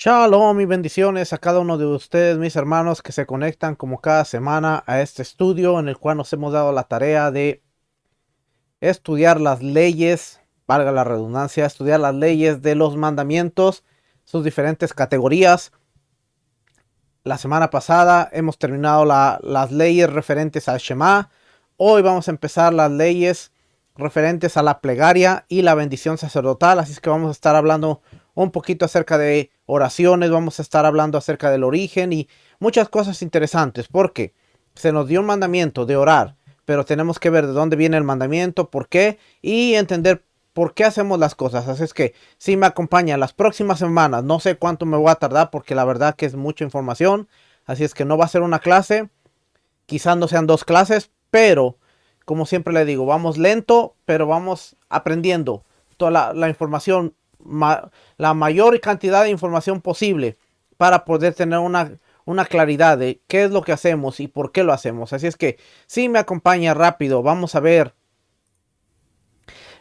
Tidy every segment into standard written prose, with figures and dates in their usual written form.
Shalom y bendiciones a cada uno de ustedes, mis hermanos, que se conectan como cada semana a este estudio en el cual nos hemos dado la tarea de estudiar las leyes, valga la redundancia, estudiar las leyes de los mandamientos, sus diferentes categorías. La semana pasada hemos terminado las leyes referentes al Shema. Hoy vamos a empezar las leyes referentes a la plegaria y la bendición sacerdotal, así es que vamos a estar hablando un poquito acerca de oraciones, vamos a estar hablando acerca del origen y muchas cosas interesantes, porque se nos dio un mandamiento de orar, pero tenemos que ver de dónde viene el mandamiento, por qué y entender por qué hacemos las cosas. Así es que si me acompañan las próximas semanas, no sé cuánto me voy a tardar porque la verdad que es mucha información, así es que no va a ser una clase, quizás no sean dos clases, pero como siempre le digo, vamos lento, pero vamos aprendiendo toda la información, la mayor cantidad de información posible para poder tener una claridad de qué es lo que hacemos y por qué lo hacemos. Así es que si me acompaña rápido, vamos a ver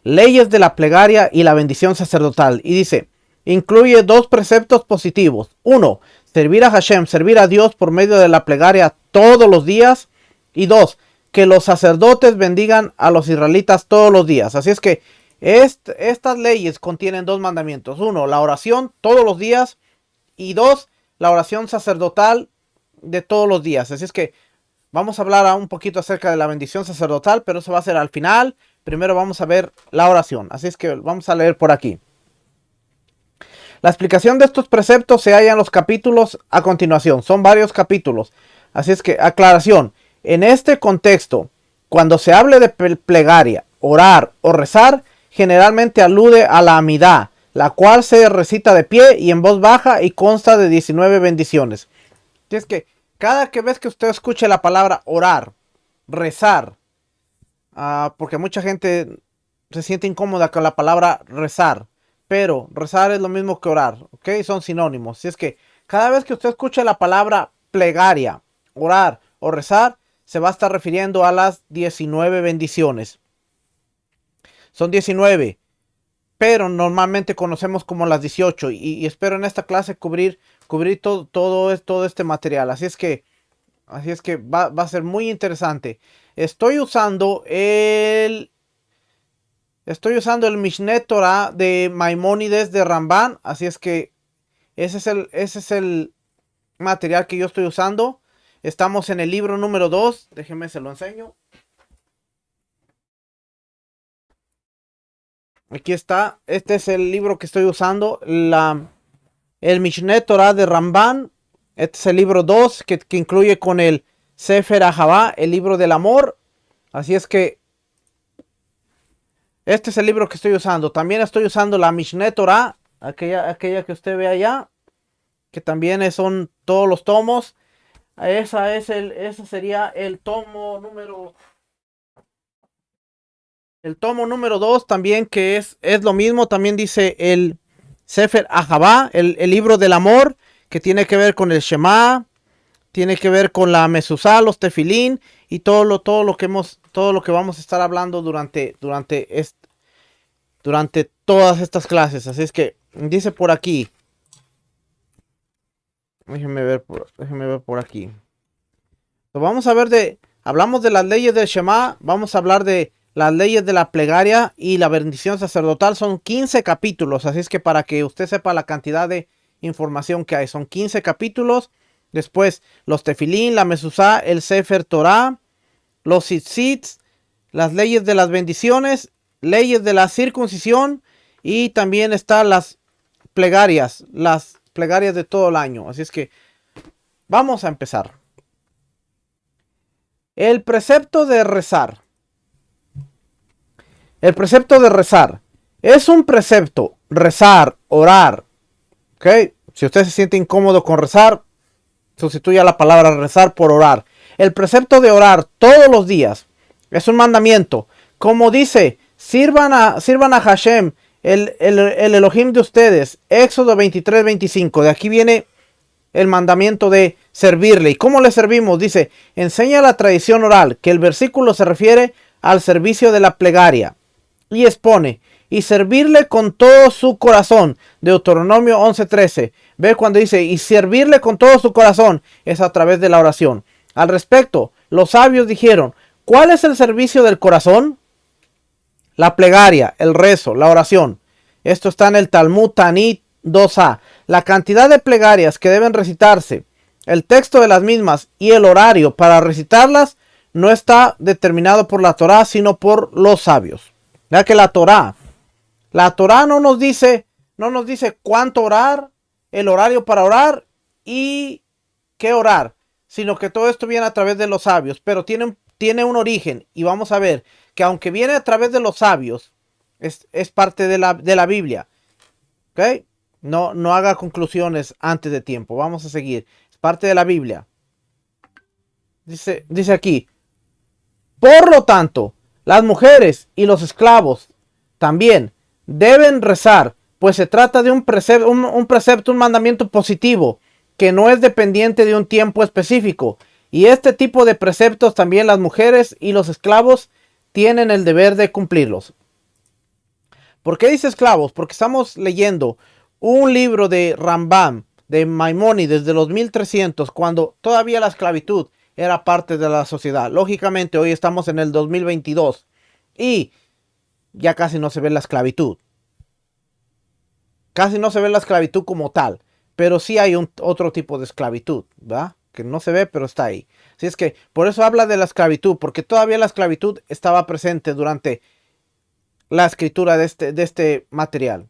leyes de la plegaria y la bendición sacerdotal. Y dice, incluye dos preceptos positivos. Uno, servir a Hashem, servir a Dios por medio de la plegaria todos los días. Y dos, que los sacerdotes bendigan a los israelitas todos los días. Así es que estas leyes contienen dos mandamientos. Uno, la oración todos los días. Y dos, la oración sacerdotal de todos los días. Así es que vamos a hablar un poquito acerca de la bendición sacerdotal, pero eso va a ser al final. Primero vamos a ver la oración. Así es que vamos a leer por aquí. La explicación de estos preceptos se halla en los capítulos a continuación. Son varios capítulos. Así es que, aclaración. En este contexto, cuando se hable de plegaria, orar o rezar, generalmente alude a la amidá, la cual se recita de pie y en voz baja y consta de 19 bendiciones. Así es que cada vez que usted escuche la palabra orar, rezar, porque mucha gente se siente incómoda con la palabra rezar, pero rezar es lo mismo que orar, ¿ok? Son sinónimos. Así es que cada vez que usted escuche la palabra plegaria, orar o rezar, se va a estar refiriendo a las 19 bendiciones. Son 19, pero normalmente conocemos como las 18 y espero en esta clase cubrir todo este material. Así es que va a ser muy interesante. Estoy usando el Mishneh Torah de Maimónides de Ramban. Así es que ese es el material que yo estoy usando. Estamos en el libro número 2. Déjenme se lo enseño. Aquí está. Este es el libro que estoy usando. El Mishneh Torah de Ramban. Este es el libro 2 que incluye con el Sefer Ahavá, el libro del amor. Así es que este es el libro que estoy usando. También estoy usando la Mishneh Torah, aquella que usted ve allá, que también son todos los tomos. Ese sería el tomo número 2 también, que es lo mismo. También dice el Sefer Ahavá, el libro del amor, que tiene que ver con el Shema, tiene que ver con la Mezuzá, los tefilín y todo lo que vamos a estar hablando durante todas estas clases. Así es que dice por aquí. Déjenme ver por aquí. Hablamos de las leyes del Shema, vamos a hablar de las leyes de la plegaria y la bendición sacerdotal. Son 15 capítulos, así es que para que usted sepa la cantidad de información que hay, son 15 capítulos. Después los tefilín, la mezuzá, el Sefer Torah, los tzitzit, las leyes de las bendiciones, leyes de la circuncisión y también están las plegarias de todo el año. Así es que vamos a empezar. El precepto de rezar. El precepto de rezar es un precepto. Rezar, orar. ¿Ok? Si usted se siente incómodo con rezar, sustituya la palabra rezar por orar. El precepto de orar todos los días es un mandamiento. Como dice, sirvan a Hashem, el Elohim de ustedes. Éxodo 23:25. De aquí viene el mandamiento de servirle. ¿Y cómo le servimos? Dice, enseña la tradición oral, que el versículo se refiere al servicio de la plegaria. Y expone, y servirle con todo su corazón. Deuteronomio 11:13. Ve cuando dice, y servirle con todo su corazón, es a través de la oración. Al respecto, los sabios dijeron, ¿cuál es el servicio del corazón? La plegaria, el rezo, la oración. Esto está en el Talmud Tanit 2a. La cantidad de plegarias que deben recitarse, el texto de las mismas y el horario para recitarlas no está determinado por la Torá, sino por los sabios. Ya que la Torá no nos dice cuánto orar, el horario para orar y qué orar, sino que todo esto viene a través de los sabios, pero tiene un origen, y vamos a ver que aunque viene a través de los sabios, es parte de la Biblia. ¿Ok? No haga conclusiones antes de tiempo. Vamos a seguir. Es parte de la Biblia. Dice aquí. Por lo tanto, las mujeres y los esclavos también deben rezar, pues se trata de un precepto, un mandamiento positivo, que no es dependiente de un tiempo específico. Y este tipo de preceptos también las mujeres y los esclavos tienen el deber de cumplirlos. ¿Por qué dice esclavos? Porque estamos leyendo un libro de Rambam, de Maimónides, de los 1300, cuando todavía la esclavitud era parte de la sociedad. Lógicamente, hoy estamos en el 2022 y ya casi no se ve la esclavitud. Casi no se ve la esclavitud como tal, pero sí hay otro tipo de esclavitud, ¿verdad? Que no se ve, pero está ahí. Así es que por eso habla de la esclavitud, porque todavía la esclavitud estaba presente durante la escritura de este material.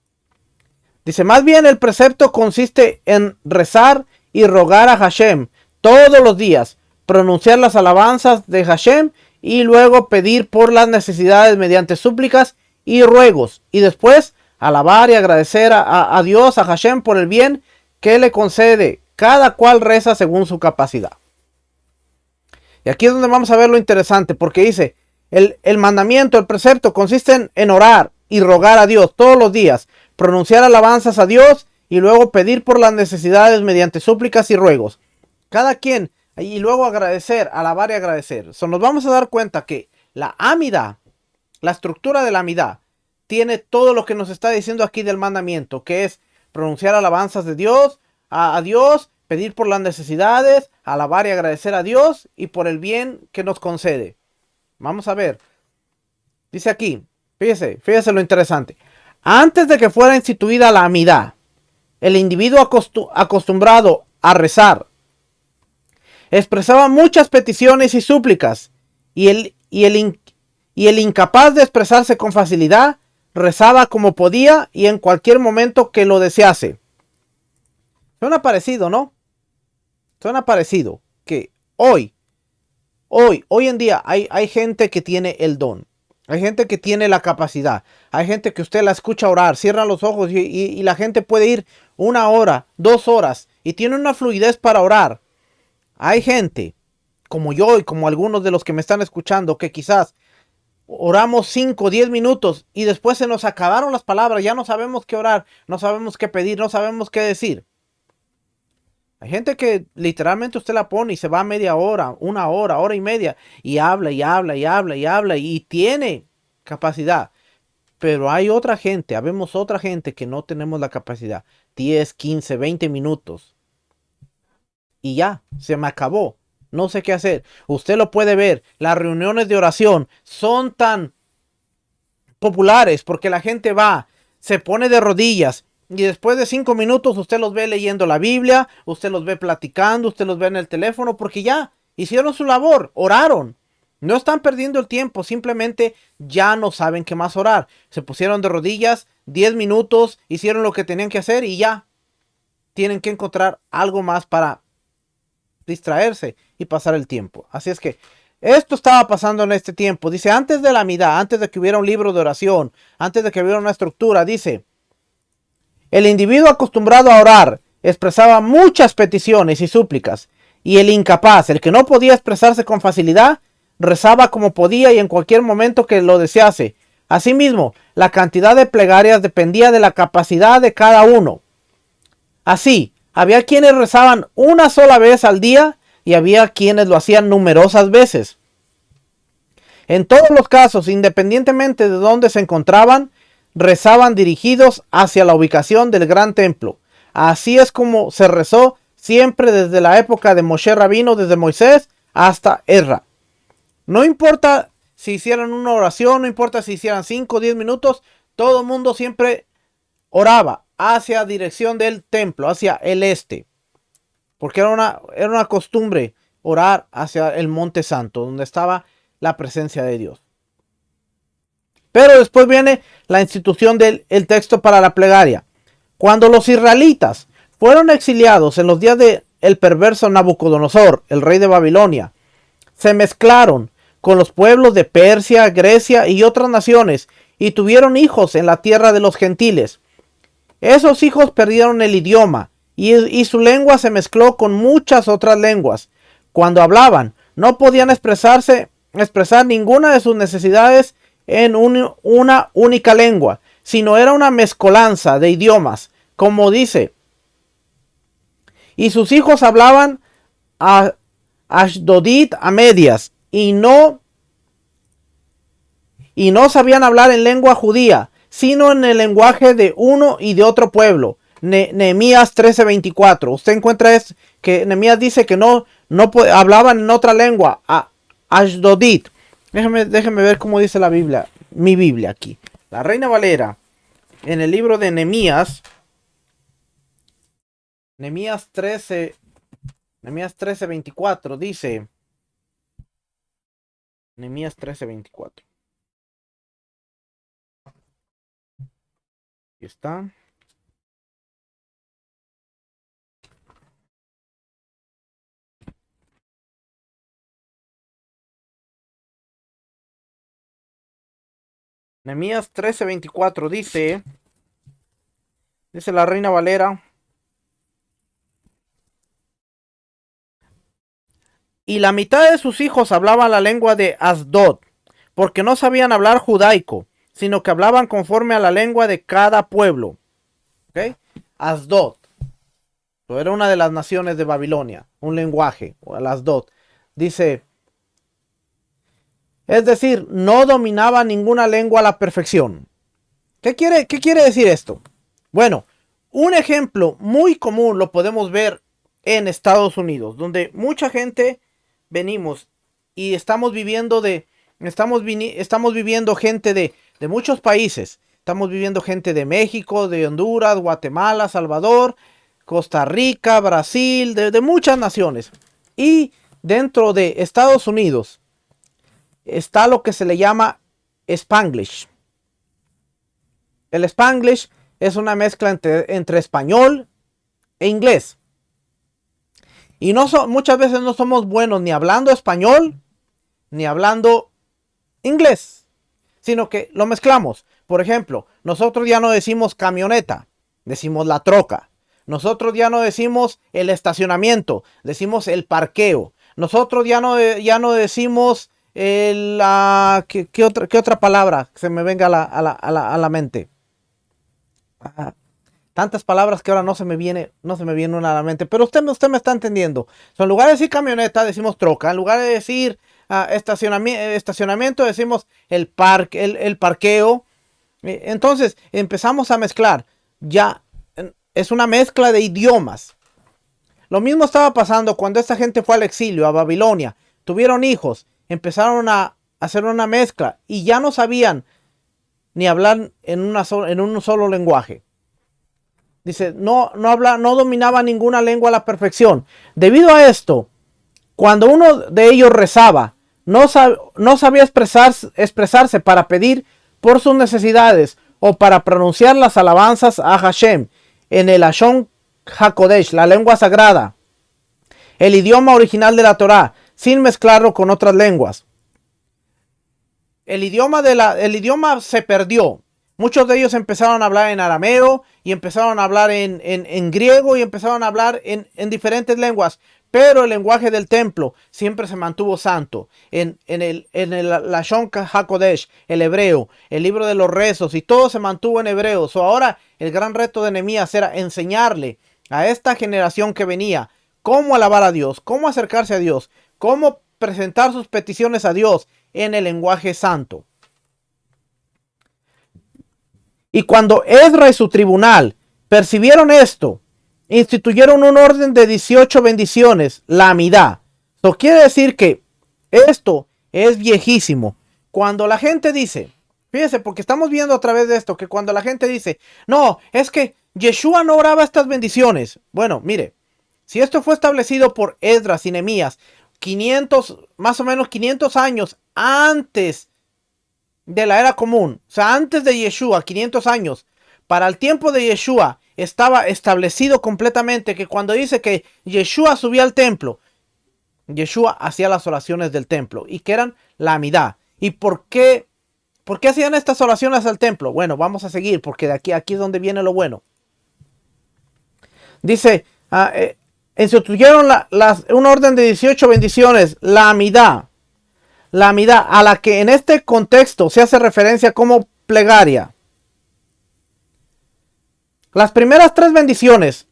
Dice, más bien el precepto consiste en rezar y rogar a Hashem todos los días, pronunciar las alabanzas de Hashem y luego pedir por las necesidades mediante súplicas y ruegos, y después alabar y agradecer a Dios, a Hashem, por el bien que le concede. Cada cual reza según su capacidad. Y aquí es donde vamos a ver lo interesante, porque dice, el mandamiento, el precepto consiste en orar y rogar a Dios todos los días, pronunciar alabanzas a Dios y luego pedir por las necesidades mediante súplicas y ruegos. Cada quien, y luego agradecer, alabar y agradecer. Nos vamos a dar cuenta que la Amida, la estructura de la Amida, tiene todo lo que nos está diciendo aquí del mandamiento, que es pronunciar alabanzas de Dios, a Dios, pedir por las necesidades, alabar y agradecer a Dios y por el bien que nos concede. Vamos a ver. Dice aquí, fíjese lo interesante. Antes de que fuera instituida la Amidá, el individuo acostumbrado a rezar expresaba muchas peticiones y súplicas, y el incapaz de expresarse con facilidad rezaba como podía y en cualquier momento que lo desease. Suena parecido, ¿no? Suena parecido que hoy en día hay gente que tiene el don. Hay gente que tiene la capacidad. Hay gente que usted la escucha orar, cierra los ojos y la gente puede ir 1 hora, 2 horas y tiene una fluidez para orar. Hay gente como yo y como algunos de los que me están escuchando que quizás oramos 5, 10 minutos y después se nos acabaron las palabras. Ya no sabemos qué orar, no sabemos qué pedir, no sabemos qué decir. Hay gente que literalmente usted la pone y se va media hora, 1 hora, hora y media y habla y habla y habla y habla y tiene capacidad. Pero hay otra gente, habemos otra gente que no tenemos la capacidad. 10, 15, 20 minutos. Y ya, se me acabó. No sé qué hacer. Usted lo puede ver. Las reuniones de oración son tan populares porque la gente va, se pone de rodillas. Y después de 5 minutos usted los ve leyendo la Biblia, usted los ve platicando, usted los ve en el teléfono, porque ya hicieron su labor, oraron. No están perdiendo el tiempo, simplemente ya no saben qué más orar. Se pusieron de rodillas, 10 minutos, hicieron lo que tenían que hacer y ya. Tienen que encontrar algo más para distraerse y pasar el tiempo. Así es que esto estaba pasando en este tiempo. Dice, antes de la Amidá, antes de que hubiera un libro de oración, antes de que hubiera una estructura, dice, el individuo acostumbrado a orar expresaba muchas peticiones y súplicas, y el incapaz, el que no podía expresarse con facilidad, rezaba como podía y en cualquier momento que lo desease. Asimismo, la cantidad de plegarias dependía de la capacidad de cada uno. Así, había quienes rezaban 1 sola vez al día y había quienes lo hacían numerosas veces. En todos los casos, independientemente de dónde se encontraban, rezaban dirigidos hacia la ubicación del gran templo. Así es como se rezó siempre desde la época de Moshe Rabino, desde Moisés hasta Ezra. No importa si hicieran una oración, no importa si hicieran 5 o 10 minutos, todo el mundo siempre oraba hacia dirección del templo, hacia el este. Porque era una costumbre orar hacia el Monte Santo, donde estaba la presencia de Dios. Pero después viene la institución del texto para la plegaria. Cuando los israelitas fueron exiliados en los días del perverso Nabucodonosor, el rey de Babilonia, se mezclaron con los pueblos de Persia, Grecia y otras naciones y tuvieron hijos en la tierra de los gentiles. Esos hijos perdieron el idioma y su lengua se mezcló con muchas otras lenguas. Cuando hablaban, no podían expresar ninguna de sus necesidades en una única lengua, sino era una mezcolanza de idiomas, como dice. Y sus hijos hablaban a Ashdodit a medias y no sabían hablar en lengua judía, sino en el lenguaje de uno y de otro pueblo. Nehemías 13:24. Usted encuentra que Nehemías dice que no hablaban en otra lengua, a Ashdodit. Déjeme ver cómo dice la Biblia, mi Biblia aquí. La Reina Valera, en el libro de Nehemías 13:24 dice, Nehemías 13:24. Aquí está. Nehemías 13:24 dice la Reina Valera: y la mitad de sus hijos hablaban la lengua de Asdod, porque no sabían hablar judaico, sino que hablaban conforme a la lengua de cada pueblo. ¿Ok? Asdod. Era una de las naciones de Babilonia, un lenguaje, o el Asdod. Dice, es decir, no dominaba ninguna lengua a la perfección. ¿Qué quiere decir esto? Bueno, un ejemplo muy común lo podemos ver en Estados Unidos, donde mucha gente venimos y estamos viviendo gente de muchos países. Estamos viviendo gente de México, de Honduras, Guatemala, Salvador, Costa Rica, Brasil, de muchas naciones. Y dentro de Estados Unidos está lo que se le llama Spanglish. El Spanglish es una mezcla entre español e inglés. Y muchas veces no somos buenos ni hablando español ni hablando inglés, sino que lo mezclamos. Por ejemplo, nosotros ya no decimos camioneta, decimos la troca. Nosotros ya no decimos el estacionamiento, decimos el parqueo. Nosotros ya no decimos ¿qué otra palabra se me venga a la mente? Tantas palabras que ahora no se me viene una a la mente, pero usted me está entendiendo. En lugar de decir camioneta, decimos troca. En lugar de decir estacionamiento, decimos el parqueo. Entonces empezamos a mezclar. Ya es una mezcla de idiomas. Lo mismo estaba pasando cuando esta gente fue al exilio, a Babilonia. Tuvieron hijos, empezaron a hacer una mezcla y ya no sabían ni hablar en un solo lenguaje. Dice, no dominaba ninguna lengua a la perfección. Debido a esto, cuando uno de ellos rezaba, no sabía expresarse para pedir por sus necesidades o para pronunciar las alabanzas a Hashem en el Lashon HaKodesh, la lengua sagrada, el idioma original de la Torá, sin mezclarlo con otras lenguas. El idioma se perdió. Muchos de ellos empezaron a hablar en arameo y empezaron a hablar en griego y empezaron a hablar en diferentes lenguas. Pero el lenguaje del templo siempre se mantuvo santo. En el Lashon HaKodesh, el hebreo, el libro de los rezos, y todo se mantuvo en hebreo. Ahora el gran reto de Nehemías era enseñarle a esta generación que venía cómo alabar a Dios, cómo acercarse a Dios, cómo presentar sus peticiones a Dios en el lenguaje santo. Y cuando Ezra y su tribunal percibieron esto, instituyeron un orden de 18 bendiciones, la amidad. Eso quiere decir que esto es viejísimo. Cuando la gente dice, fíjese, porque estamos viendo a través de esto, que cuando la gente dice, no, es que Yeshua no oraba estas bendiciones. Bueno, mire, si esto fue establecido por Esdras y Nehemías, 500, más o menos 500 años antes de la era común, o sea, antes de Yeshua, 500 años, para el tiempo de Yeshua, estaba establecido completamente que cuando dice que Yeshua subía al templo, Yeshua hacía las oraciones del templo y que eran la amidad. ¿Y por qué hacían estas oraciones al templo? Bueno, vamos a seguir porque de aquí es donde viene lo bueno. Dice, instituyeron un orden de 18 bendiciones, la amidad, a la que en este contexto se hace referencia como plegaria. Las primeras 3 bendiciones,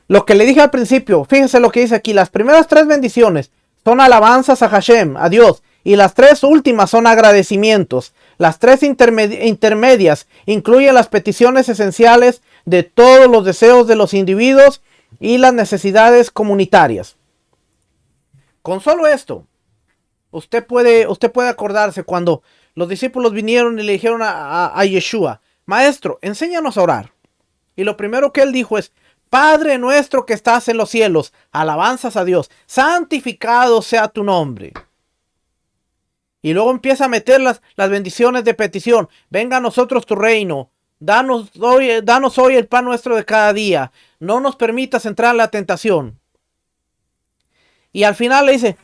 lo que le dije al principio, fíjense lo que dice aquí, las primeras 3 bendiciones son alabanzas a Hashem, a Dios, y las 3 últimas son agradecimientos. Las 3 intermedias incluyen las peticiones esenciales de todos los deseos de los individuos y las necesidades comunitarias. Con solo esto, usted puede acordarse cuando los discípulos vinieron y le dijeron a Yeshua, Maestro, enséñanos a orar. Y lo primero que él dijo es, Padre nuestro que estás en los cielos, alabanzas a Dios, santificado sea tu nombre. Y luego empieza a meter las bendiciones de petición. Venga a nosotros tu reino. Danos hoy el pan nuestro de cada día. No nos permitas entrar en la tentación. Y al final dice,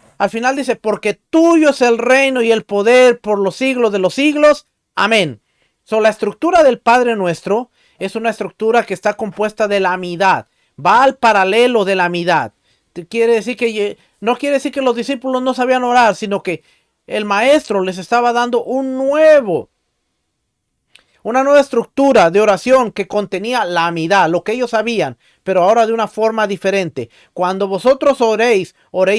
porque tuyo es el reino y el poder por los siglos de los siglos. Amén. La estructura del Padre Nuestro es una estructura que está compuesta de la amidad. Va al paralelo de la amidad. No quiere decir que los discípulos no sabían orar, sino que el maestro les estaba dando una nueva estructura de oración que contenía la amidad, lo que ellos sabían, pero ahora de una forma diferente. Cuando vosotros oréis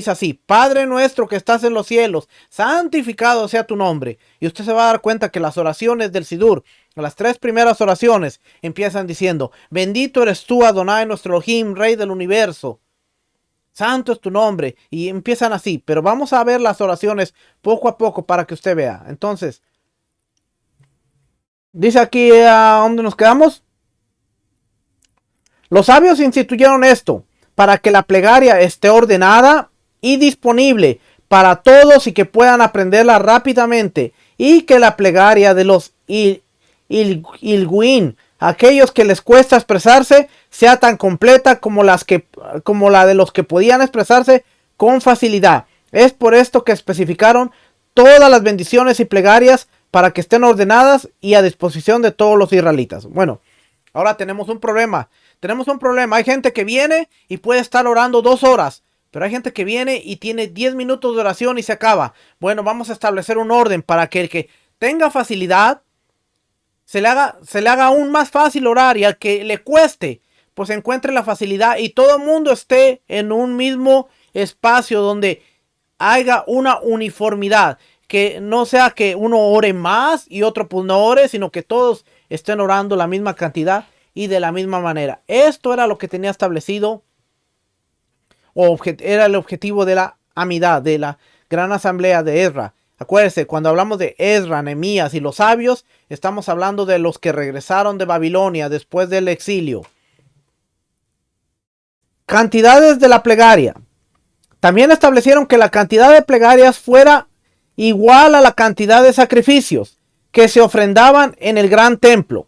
así, Padre nuestro que estás en los cielos, santificado sea tu nombre. Y usted se va a dar cuenta que las oraciones del Sidur, las 3 primeras oraciones, empiezan diciendo, bendito eres tú, Adonai, nuestro Elohim, Rey del universo. Santo es tu nombre. Y empiezan así, pero vamos a ver las oraciones poco a poco para que usted vea. Entonces, dice aquí a dónde nos quedamos. Los sabios instituyeron esto para que la plegaria esté ordenada y disponible para todos y que puedan aprenderla rápidamente, y que la plegaria de los Ilguín, aquellos que les cuesta expresarse, sea tan completa como la de los que podían expresarse con facilidad. Es por esto que especificaron todas las bendiciones y plegarias para que estén ordenadas y a disposición de todos los israelitas. Bueno, ahora tenemos un problema. Hay gente que viene y puede estar orando 2 horas, pero hay gente que viene y tiene 10 minutos de oración y se acaba. Bueno, vamos a establecer un orden para que el que tenga facilidad se le haga aún más fácil orar, y al que le cueste, pues encuentre la facilidad y todo el mundo esté en un mismo espacio donde haya una uniformidad. Que no sea que uno ore más y otro pues no ore, sino que todos estén orando la misma cantidad y de la misma manera. Esto era lo que tenía establecido, era el objetivo de la amidad, de la gran asamblea de Ezra. Acuérdense, cuando hablamos de Ezra, Nehemías y los sabios, estamos hablando de los que regresaron de Babilonia después del exilio. Cantidades de la plegaria. También establecieron que la cantidad de plegarias fuera igual a la cantidad de sacrificios que se ofrendaban en el gran templo.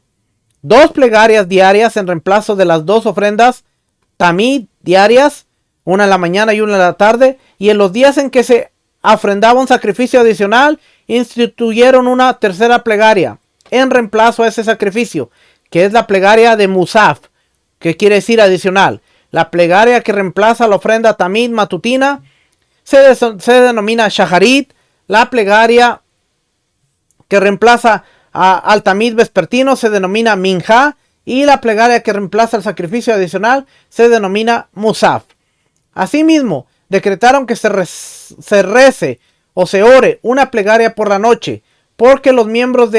2 plegarias diarias en reemplazo de las 2 ofrendas tamid diarias, una en la mañana y una en la tarde, y en los días en que se ofrendaba un sacrificio adicional, instituyeron una tercera plegaria en reemplazo a ese sacrificio, que es la plegaria de Musaf, que quiere decir adicional. La plegaria que reemplaza la ofrenda tamid matutina se denomina shaharit. La plegaria que reemplaza al tamid vespertino se denomina minja, y la plegaria que reemplaza el sacrificio adicional se denomina musaf. Asimismo, decretaron que se rece o se ore una plegaria por la noche, porque los miembros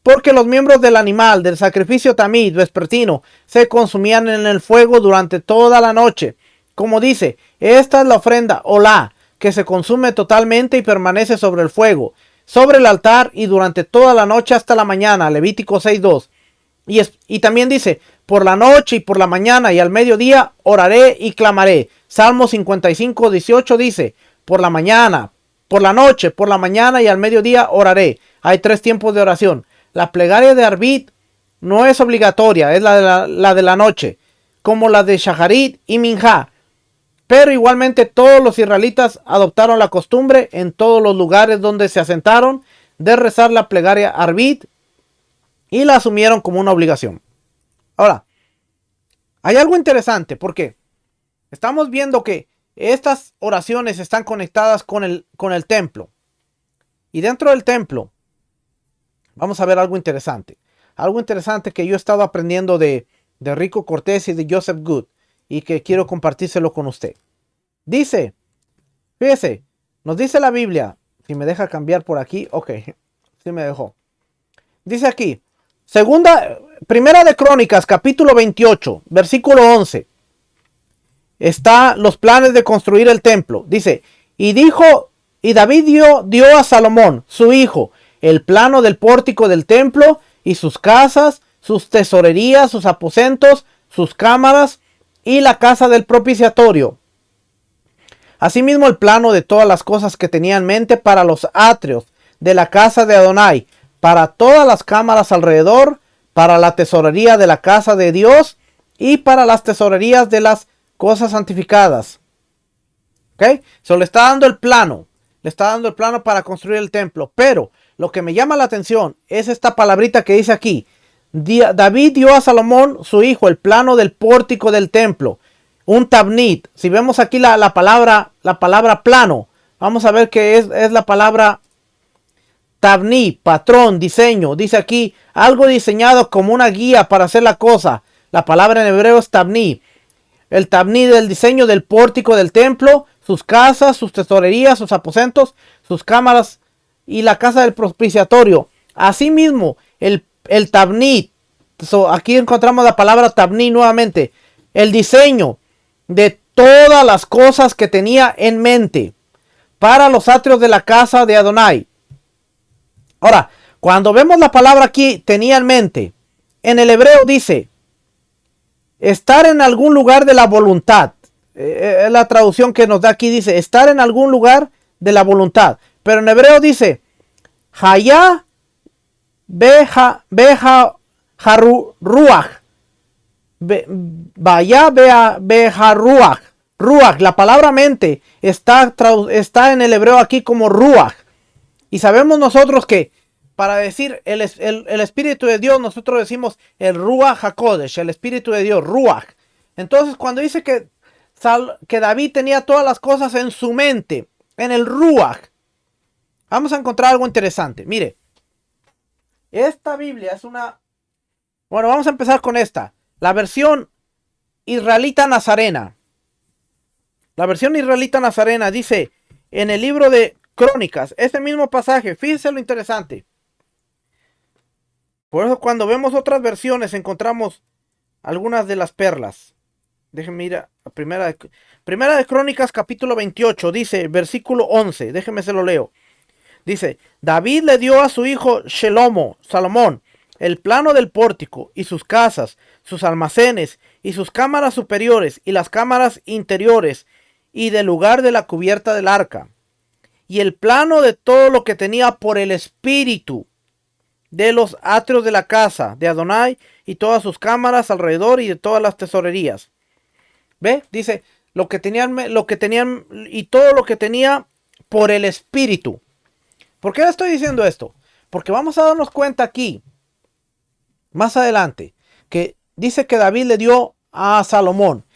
porque los miembros del animal, del sacrificio tamid vespertino, se consumían en el fuego durante toda la noche. Como dice, esta es la ofrenda olá, que se consume totalmente y permanece sobre el fuego, sobre el altar y durante toda la noche hasta la mañana. Levítico 6:2. Y también dice, por la noche y por la mañana y al mediodía oraré y clamaré. Salmo 55:18 dice, por la mañana, por la noche, por la mañana y al mediodía oraré. Hay 3 tiempos de oración. La plegaria de Arbit no es obligatoria, es la de la noche, como la de Shaharit y Minjá. Pero igualmente todos los israelitas adoptaron la costumbre en todos los lugares donde se asentaron de rezar la plegaria Arbit y la asumieron como una obligación. Ahora, hay algo interesante porque estamos viendo que estas oraciones están conectadas con el templo. Y dentro del templo vamos a ver algo interesante. Algo interesante que yo he estado aprendiendo de Rico Cortés y de Joseph Good y que quiero compartírselo con usted. Dice, fíjese, nos dice la Biblia, si me deja cambiar por aquí, ok, sí me dejó. Dice aquí, Primera de Crónicas, capítulo 28, versículo 11. Está los planes de construir el templo. Dice, y David dio a Salomón, su hijo, el plano del pórtico del templo y sus casas, sus tesorerías, sus aposentos, sus cámaras y la casa del propiciatorio. Asimismo el plano de todas las cosas que tenía en mente para los atrios de la casa de Adonai, para todas las cámaras alrededor, para la tesorería de la casa de Dios y para las tesorerías de las cosas santificadas. ¿Ok? Le está dando el plano. Le está dando el plano para construir el templo. Pero lo que me llama la atención es esta palabrita que dice aquí. David dio a Salomón, su hijo, el plano del pórtico del templo. Un tabnit. Si vemos aquí la palabra plano, vamos a ver que es la palabra tabni, patrón, diseño. Dice aquí, algo diseñado como una guía para hacer la cosa. La palabra en hebreo es tabni. El tabni del diseño del pórtico del templo, sus casas, sus tesorerías, sus aposentos, sus cámaras y la casa del propiciatorio. Asimismo, el tabni. Aquí encontramos la palabra tabni nuevamente. El diseño de todas las cosas que tenía en mente para los atrios de la casa de Adonai. Ahora, cuando vemos la palabra aquí, tenía en mente, en el hebreo dice, estar en algún lugar de la voluntad. Es la traducción que nos da aquí, dice, estar en algún lugar de la voluntad. Pero en hebreo dice, Hayá beja ruach. Vaya beja ruach. Ruach, la palabra mente, está en el hebreo aquí como ruach. Y sabemos nosotros que para decir el Espíritu de Dios, nosotros decimos el Ruach HaKodesh, el Espíritu de Dios, Ruach. Entonces, cuando dice que David tenía todas las cosas en su mente, en el Ruach, vamos a encontrar algo interesante. Mire, esta Biblia es una... Bueno, vamos a empezar con esta. La versión israelita nazarena. La versión israelita nazarena dice en el libro de Crónicas, este mismo pasaje, fíjense lo interesante. Por eso cuando vemos otras versiones encontramos algunas de las perlas. Déjenme ir a Primera de Crónicas capítulo 28, dice versículo 11, déjenme se lo leo. Dice, David le dio a su hijo Salomón, el plano del pórtico y sus casas, sus almacenes y sus cámaras superiores y las cámaras interiores y del lugar de la cubierta del arca. Y el plano de todo lo que tenía por el espíritu de los atrios de la casa de Adonai y todas sus cámaras alrededor y de todas las tesorerías. ¿Ve? Dice, lo que tenían y todo lo que tenía por el espíritu. ¿Por qué le estoy diciendo esto? Porque vamos a darnos cuenta aquí, más adelante, que dice que David le dio a Salomón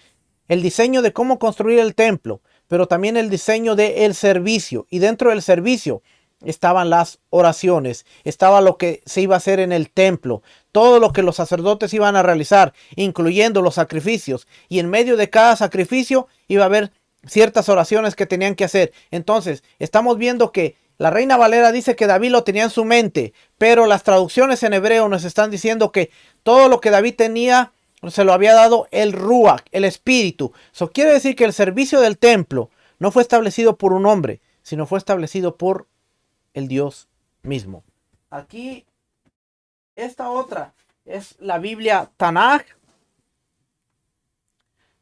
el diseño de cómo construir el templo, pero también el diseño del servicio. Y dentro del servicio estaban las oraciones, estaba lo que se iba a hacer en el templo, todo lo que los sacerdotes iban a realizar, incluyendo los sacrificios. Y en medio de cada sacrificio iba a haber ciertas oraciones que tenían que hacer. Entonces, estamos viendo que La Reina Valera dice que David lo tenía en su mente, pero las traducciones en hebreo nos están diciendo que todo lo que David tenía se lo había dado el Ruach, el Espíritu. Eso quiere decir que el servicio del templo no fue establecido por un hombre, sino fue establecido por el Dios mismo. Aquí, esta otra es la Biblia Tanaj.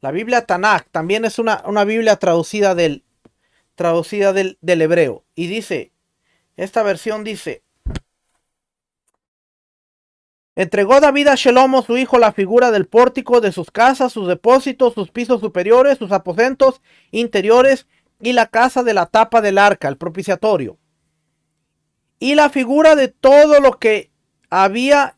La Biblia Tanaj también es una Biblia traducida del hebreo. Y dice, esta versión dice: entregó David a Shelomo su hijo la figura del pórtico de sus casas, sus depósitos, sus pisos superiores, sus aposentos interiores y la casa de la tapa del arca, el propiciatorio. Y la figura de todo lo que había.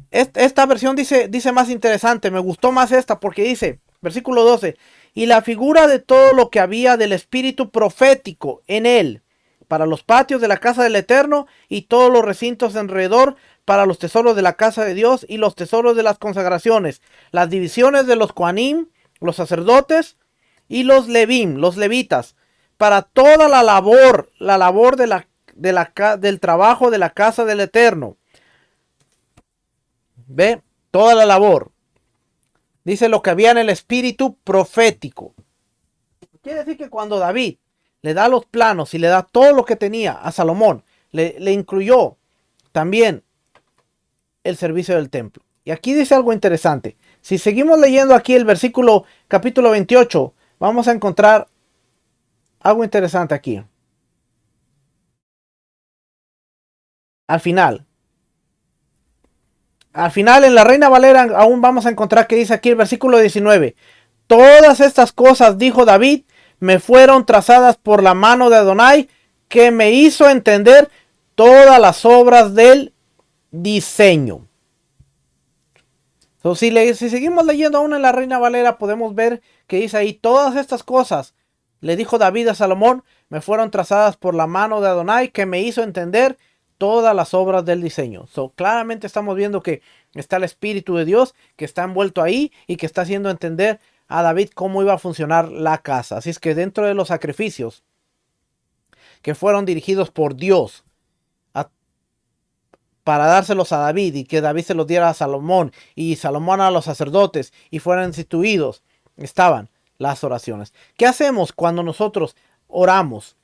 Esta versión dice más interesante, me gustó más esta porque dice, versículo 12, y la figura de todo lo que había del espíritu profético en él, para los patios de la casa del Eterno y todos los recintos alrededor, para los tesoros de la casa de Dios y los tesoros de las consagraciones, las divisiones de los Kohanim, los sacerdotes y los Levim, los levitas, para toda la labor del trabajo de la casa del Eterno. ¿Ve? Toda la labor. Dice lo que había en el espíritu profético. Quiere decir que cuando David le da los planos y le da todo lo que tenía a Salomón, le incluyó también el servicio del templo. Y aquí dice algo interesante. Si seguimos leyendo aquí el versículo capítulo 28, vamos a encontrar algo interesante aquí. Al final en la Reina Valera aún vamos a encontrar que dice aquí el versículo 19. Todas estas cosas, dijo David, me fueron trazadas por la mano de Adonai, que me hizo entender todas las obras del diseño. Si seguimos leyendo aún en la Reina Valera, podemos ver que dice ahí, todas estas cosas, le dijo David a Salomón, me fueron trazadas por la mano de Adonai, que me hizo entender todas las obras del diseño. Claramente estamos viendo que está el Espíritu de Dios que está envuelto ahí y que está haciendo entender a David cómo iba a funcionar la casa. Así es que dentro de los sacrificios que fueron dirigidos por Dios para dárselos a David y que David se los diera a Salomón y Salomón a los sacerdotes y fueran instituidos, estaban las oraciones. ¿Qué hacemos cuando nosotros oramos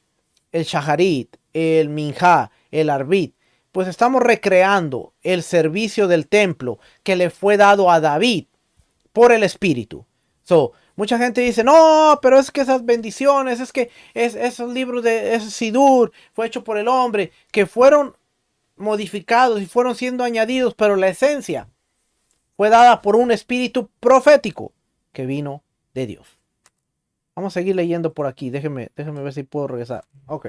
el Shaharit, el Minjá, el Arbit? Pues estamos recreando el servicio del templo que le fue dado a David por el Espíritu. Mucha gente dice, no, pero es que esas bendiciones, es que esos libros de ese Sidur fue hecho por el hombre, que fueron modificados y fueron siendo añadidos, pero la esencia fue dada por un espíritu profético que vino de Dios. Vamos a seguir leyendo por aquí. Déjenme ver si puedo regresar. Ok.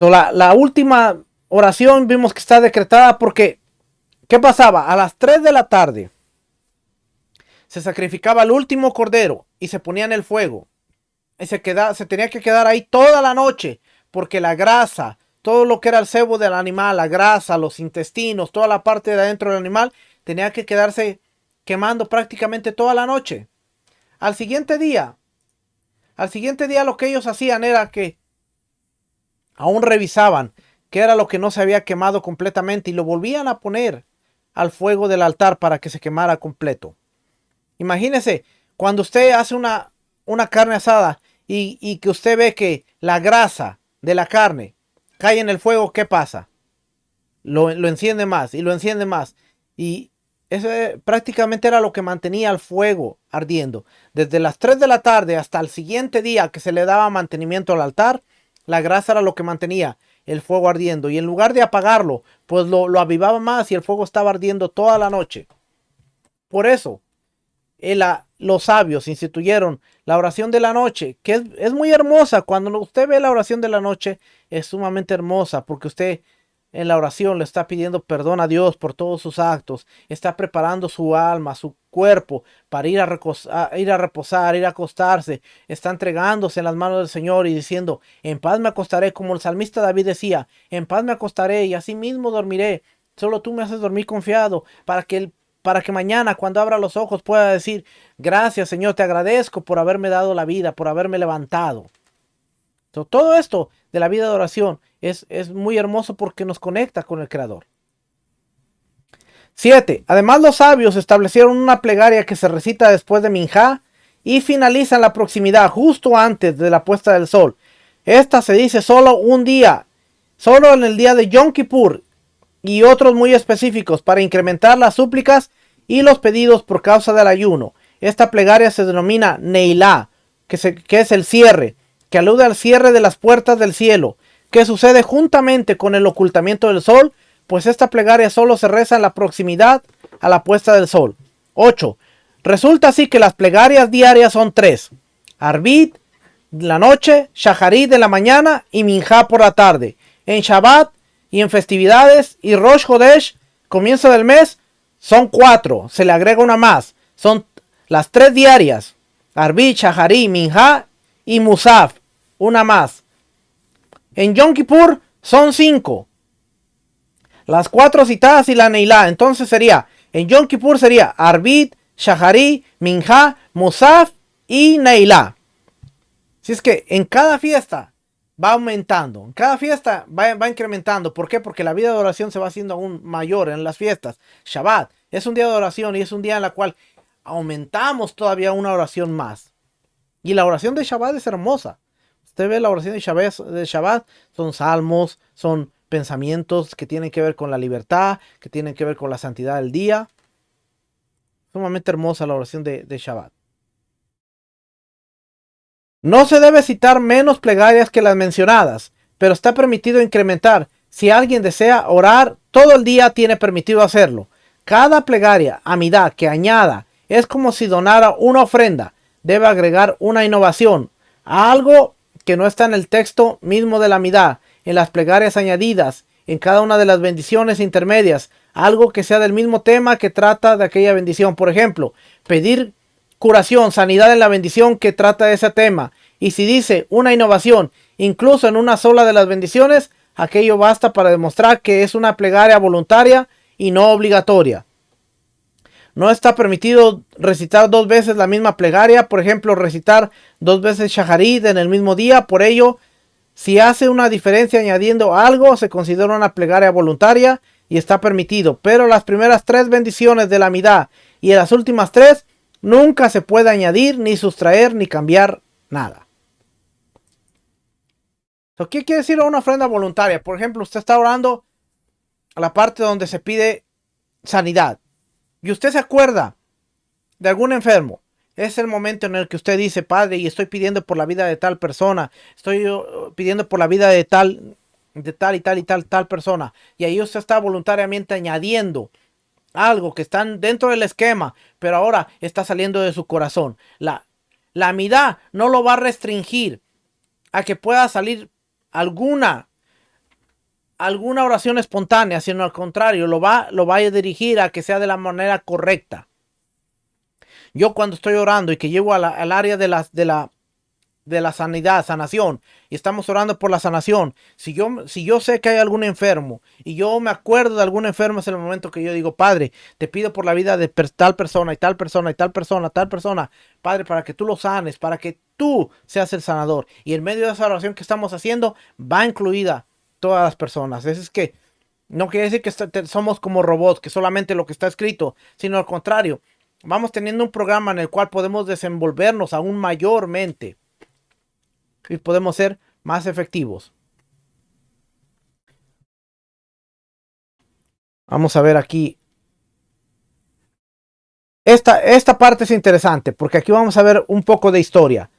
La última oración vimos que está decretada porque, ¿qué pasaba? A las 3 de la tarde se sacrificaba el último cordero y se ponía en el fuego. Y se tenía que quedar ahí toda la noche porque la grasa, todo lo que era el sebo del animal, la grasa, los intestinos, toda la parte de adentro del animal, tenía que quedarse quemando prácticamente toda la noche. Al siguiente día lo que ellos hacían era que aún revisaban qué era lo que no se había quemado completamente y lo volvían a poner al fuego del altar para que se quemara completo. Imagínese cuando usted hace una carne asada y que usted ve que la grasa de la carne cae en el fuego, ¿qué pasa? Lo enciende más y lo enciende más. Y eso prácticamente era lo que mantenía el fuego ardiendo. Desde las 3 de la tarde hasta el siguiente día que se le daba mantenimiento al altar, la grasa era lo que mantenía el fuego ardiendo. Y en lugar de apagarlo, pues lo avivaba más y el fuego estaba ardiendo toda la noche. Por eso, los sabios instituyeron la oración de la noche, que es muy hermosa. Cuando usted ve la oración de la noche, es sumamente hermosa, porque usted en la oración le está pidiendo perdón a Dios por todos sus actos, está preparando su alma, su cuerpo para ir a reposar, ir a acostarse, está entregándose en las manos del Señor y diciendo, en paz me acostaré, como el salmista David decía, en paz me acostaré y así mismo dormiré, solo tú me haces dormir confiado, para que para que mañana cuando abra los ojos pueda decir, gracias Señor, te agradezco por haberme dado la vida, por haberme levantado. Todo esto de la vida de oración es muy hermoso porque nos conecta con el Creador. 7. Además, los sabios establecieron una plegaria que se recita después de Minjá y finaliza en la proximidad, justo antes de la puesta del sol. Esta se dice solo un día, solo en el día de Yom Kippur, y otros muy específicos para incrementar las súplicas y los pedidos por causa del ayuno. Esta plegaria se denomina Neilá, que es el cierre, que alude al cierre de las puertas del cielo, que sucede juntamente con el ocultamiento del sol, pues esta plegaria solo se reza en la proximidad a la puesta del sol. 8. Resulta así que las plegarias diarias son 3. Arbit, la noche, Shaharit de la mañana y Minjá por la tarde. En Shabbat y en festividades y Rosh Hodesh, comienzo del mes, son 4. Se le agrega una más. Son las 3 diarias. Arbit, Shaharit, Minjá y Musaf, una más. En Yom Kippur son 5. Las 4 citadas y la Neilá. Entonces sería, en Yom Kippur sería Arbit, Shaharit, Minjá, Musaf y Neilá. Si es que en cada fiesta va aumentando, en cada fiesta va incrementando. ¿Por qué? Porque la vida de oración se va haciendo aún mayor en las fiestas. Shabbat es un día de oración y es un día en el cual aumentamos todavía una oración más. Y la oración de Shabbat es hermosa. Usted ve la oración de Shabbat, son salmos, son pensamientos que tienen que ver con la libertad, que tienen que ver con la santidad del día. Sumamente hermosa la oración de Shabbat. No se debe citar menos plegarias que las mencionadas, pero está permitido incrementar. Si alguien desea orar todo el día, tiene permitido hacerlo. Cada plegaria, amidad, que añada, es como si donara una ofrenda. Debe agregar una innovación, algo que no está en el texto mismo de la amidad, en las plegarias añadidas, en cada una de las bendiciones intermedias, algo que sea del mismo tema que trata de aquella bendición. Por ejemplo, pedir curación, sanidad en la bendición que trata de ese tema. Y si dice una innovación, incluso en una sola de las bendiciones, aquello basta para demostrar que es una plegaria voluntaria y no obligatoria. No está permitido recitar 2 veces la misma plegaria, por ejemplo, recitar 2 veces Shaharit en el mismo día. Por ello, si hace una diferencia añadiendo algo, se considera una plegaria voluntaria y está permitido. Pero las primeras 3 bendiciones de la amidad y en las últimas 3, nunca se puede añadir, ni sustraer, ni cambiar nada. ¿Qué quiere decir una ofrenda voluntaria? Por ejemplo, usted está orando a la parte donde se pide sanidad. Y usted se acuerda de algún enfermo. Es el momento en el que usted dice, Padre, y estoy pidiendo por la vida de tal persona. Estoy pidiendo por la vida de tal y tal persona. Y ahí usted está voluntariamente añadiendo algo que está dentro del esquema, pero ahora está saliendo de su corazón. La amidad no lo va a restringir a que pueda salir alguna oración espontánea, sino al contrario, lo va a dirigir a que sea de la manera correcta. Yo cuando estoy orando y que llego al área de la sanación, y estamos orando por la sanación, si yo sé que hay algún enfermo y yo me acuerdo de algún enfermo, es el momento que yo digo, Padre, te pido por la vida de tal persona y tal persona y tal persona, Padre, para que tú lo sanes, para que tú seas el sanador. Y en medio de esa oración que estamos haciendo va incluida todas las personas. Es que no quiere decir que somos como robots, que solamente lo que está escrito, sino al contrario, vamos teniendo un programa en el cual podemos desenvolvernos aún mayormente y podemos ser más efectivos. Vamos a ver aquí. Esta parte es interesante porque aquí vamos a ver un poco de historia.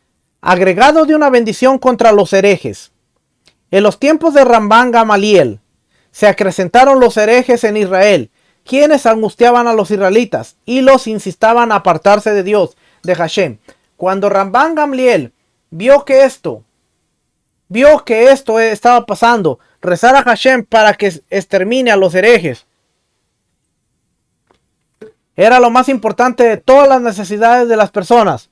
Agregado de una bendición contra los herejes. En los tiempos de Rambán Gamaliel se acrecentaron los herejes en Israel, quienes angustiaban a los israelitas y los incitaban a apartarse de Dios, de Hashem. Cuando Rambán Gamaliel vio que esto estaba pasando, rezar a Hashem para que extermine a los herejes era lo más importante de todas las necesidades de las personas,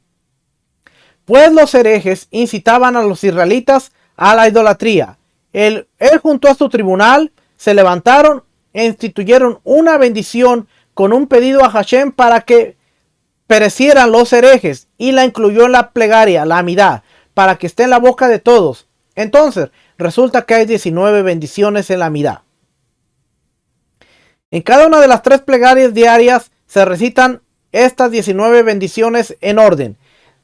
pues los herejes incitaban a los israelitas a la idolatría. Él junto a su tribunal se levantaron e instituyeron una bendición con un pedido a Hashem para que perecieran los herejes, y la incluyó en la plegaria, la amidad, para que esté en la boca de todos. Entonces, resulta que hay 19 bendiciones en la amidad. En cada una de las 3 plegarias diarias se recitan estas 19 bendiciones en orden.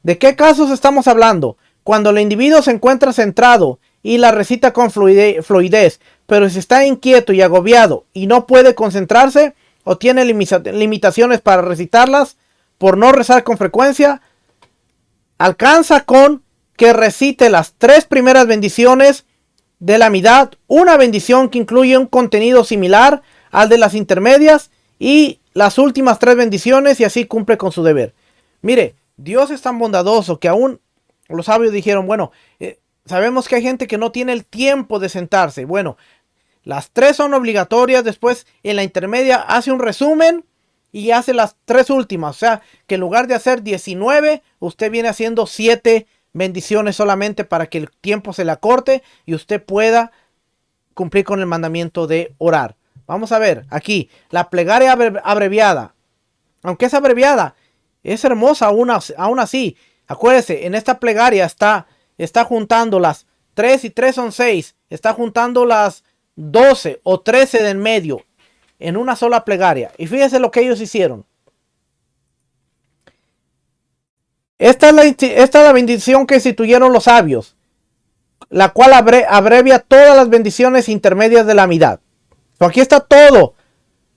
¿De qué casos estamos hablando? Cuando el individuo se encuentra centrado y la recita con fluidez, pero si está inquieto y agobiado y no puede concentrarse o tiene limitaciones para recitarlas por no rezar con frecuencia, alcanza con que recite las 3 primeras bendiciones de la amidad, una bendición que incluye un contenido similar al de las intermedias y las últimas 3 bendiciones, y así cumple con su deber. Mire, Dios es tan bondadoso que aún los sabios dijeron, bueno, sabemos que hay gente que no tiene el tiempo de sentarse. Bueno, las 3 son obligatorias. Después en la intermedia hace un resumen y hace las 3 últimas. O sea, que en lugar de hacer 19, usted viene haciendo 7 bendiciones solamente para que el tiempo se le acorte y usted pueda cumplir con el mandamiento de orar. Vamos a ver aquí, la plegaria abreviada. Aunque es abreviada, es hermosa aún así. Acuérdese, en esta plegaria está juntando las 3 y 3 son 6. Está juntando las 12 o 13 de en medio en una sola plegaria. Y fíjense lo que ellos hicieron. Esta es la bendición que instituyeron los sabios, la cual abrevia todas las bendiciones intermedias de la amidad. Aquí está todo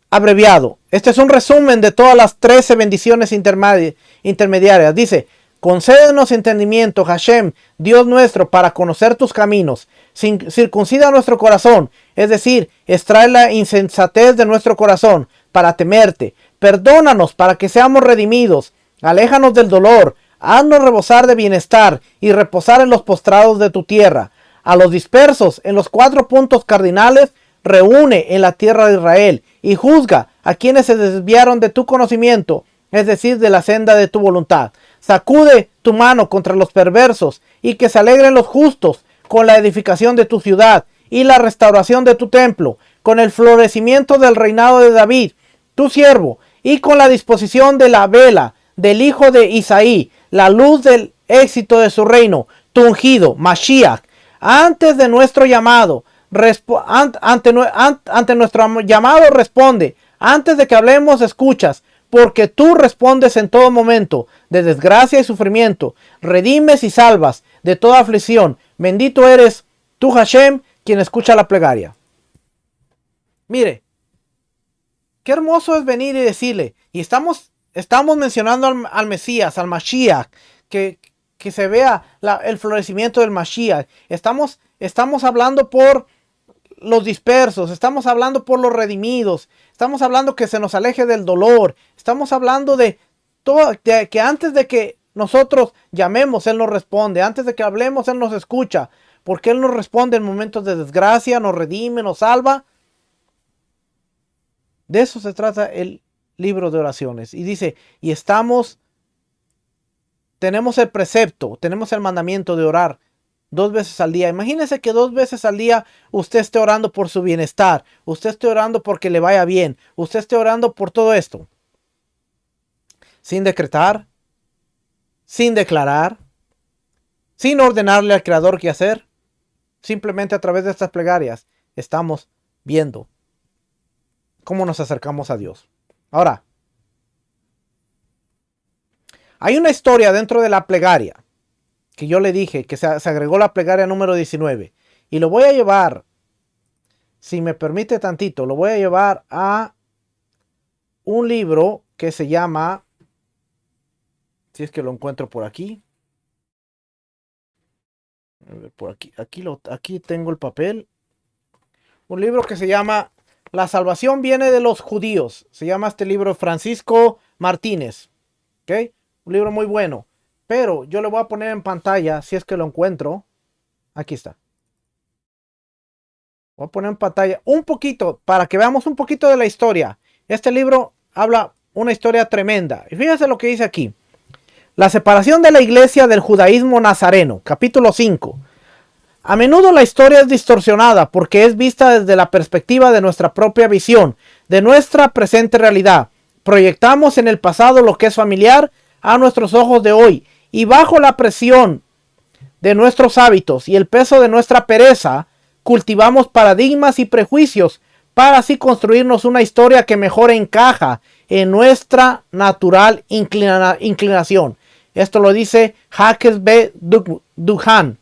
abreviado. Este es un resumen de todas las 13 bendiciones intermediarias. Dice: concédenos entendimiento, Hashem, Dios nuestro, para conocer tus caminos. Circuncida nuestro corazón, es decir, extrae la insensatez de nuestro corazón para temerte. Perdónanos para que seamos redimidos. Aléjanos del dolor. Haznos rebosar de bienestar y reposar en los postrados de tu tierra. A los dispersos en los 4 puntos cardinales, reúne en la tierra de Israel y juzga a quienes se desviaron de tu conocimiento, es decir, de la senda de tu voluntad. Sacude tu mano contra los perversos y que se alegren los justos con la edificación de tu ciudad y la restauración de tu templo, con el florecimiento del reinado de David, tu siervo, y con la disposición de la vela del hijo de Isaí, la luz del éxito de su reino, tu ungido, Mashiach. Antes de nuestro llamado, ante nuestro llamado responde. Antes de que hablemos, escuchas, porque tú respondes en todo momento de desgracia y sufrimiento. Redimes y salvas de toda aflicción. Bendito eres tú, Hashem, quien escucha la plegaria. Mire, qué hermoso es venir y decirle, y estamos mencionando al Mesías, al Mashiach, que se vea el florecimiento del Mashiach. Estamos hablando por los dispersos, estamos hablando por los redimidos, estamos hablando que se nos aleje del dolor, estamos hablando de todo, que antes de que nosotros llamemos, Él nos responde, antes de que hablemos, Él nos escucha, porque Él nos responde en momentos de desgracia, nos redime, nos salva. De eso se trata el libro de oraciones. Y dice, y tenemos el precepto, tenemos el mandamiento de orar 2 veces al día. Imagínese que 2 veces al día usted esté orando por su bienestar, usted esté orando porque le vaya bien, usted esté orando por todo esto. Sin decretar, sin declarar, sin ordenarle al Creador qué hacer. Simplemente a través de estas plegarias estamos viendo cómo nos acercamos a Dios. Ahora, hay una historia dentro de la plegaria que yo le dije que se agregó la plegaria número 19. Y lo voy a llevar, si me permite tantito, lo voy a llevar a un libro que se llama, si es que lo encuentro por aquí. A ver, por aquí, aquí tengo el papel. Un libro que se llama La salvación viene de los judíos. Se llama este libro Francisco Martínez. ¿Ok? Un libro muy bueno. Pero yo le voy a poner en pantalla, si es que lo encuentro. Aquí está. Voy a poner en pantalla un poquito, para que veamos un poquito de la historia. Este libro habla una historia tremenda. Y fíjense lo que dice aquí. La separación de la iglesia del judaísmo nazareno. Capítulo 5. A menudo la historia es distorsionada porque es vista desde la perspectiva de nuestra propia visión, de nuestra presente realidad. Proyectamos en el pasado lo que es familiar a nuestros ojos de hoy, y bajo la presión de nuestros hábitos y el peso de nuestra pereza, cultivamos paradigmas y prejuicios para así construirnos una historia que mejor encaja en nuestra natural inclinación. Esto lo dice Jacques B. Duhan.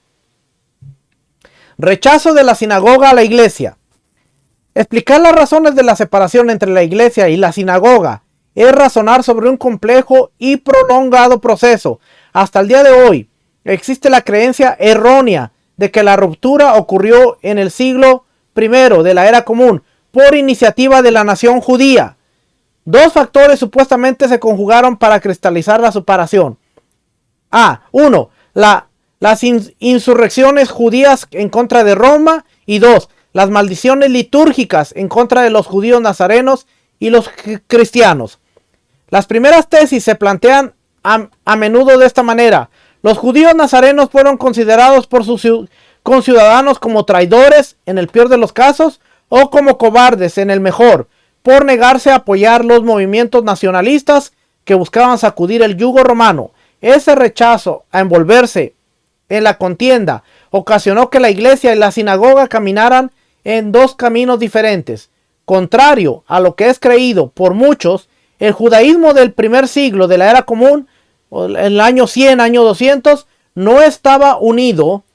Rechazo de la sinagoga a la iglesia. Explicar las razones de la separación entre la iglesia y la sinagoga es razonar sobre un complejo y prolongado proceso. Hasta el día de hoy existe la creencia errónea de que la ruptura ocurrió en el siglo I de la era común por iniciativa de la nación judía. Dos factores supuestamente se conjugaron para cristalizar la separación. Uno, las insurrecciones judías en contra de Roma, y dos, las maldiciones litúrgicas en contra de los judíos nazarenos y los cristianos. Las primeras tesis se plantean a menudo de esta manera. Los judíos nazarenos fueron considerados por sus conciudadanos como traidores en el peor de los casos, o como cobardes en el mejor, por negarse a apoyar los movimientos nacionalistas que buscaban sacudir el yugo romano. Ese rechazo a envolverse en la contienda ocasionó que la iglesia y la sinagoga caminaran en dos caminos diferentes. Contrario a lo que es creído por muchos, el judaísmo del primer siglo de la era común, en el año 100, año 200, no estaba unido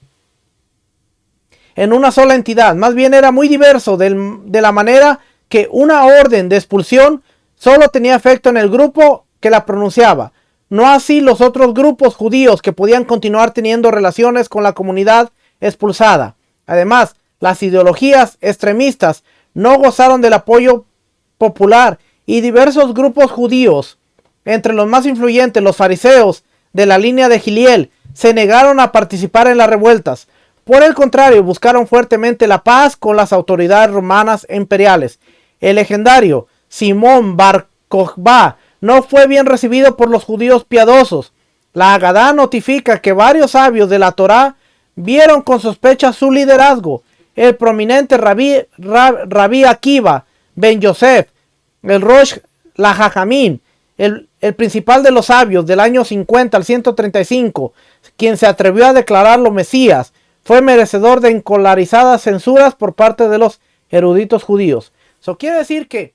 en una sola entidad. Más bien era muy diverso de la manera que una orden de expulsión solo tenía efecto en el grupo que la pronunciaba. No así los otros grupos judíos que podían continuar teniendo relaciones con la comunidad expulsada. Además, las ideologías extremistas no gozaron del apoyo popular, y diversos grupos judíos, entre los más influyentes los fariseos de la línea de Giliel, se negaron a participar en las revueltas. Por el contrario, buscaron fuertemente la paz con las autoridades romanas e imperiales. El legendario Simón Bar Kokhba no fue bien recibido por los judíos piadosos. La Agadá notifica que varios sabios de la Torá vieron con sospecha su liderazgo. El prominente Rabí Akiva Ben Yosef, el Rosh Lajajamín, el principal de los sabios del año 50 al 135, quien se atrevió a declararlo Mesías, fue merecedor de encolarizadas censuras por parte de los eruditos judíos. Eso quiere decir que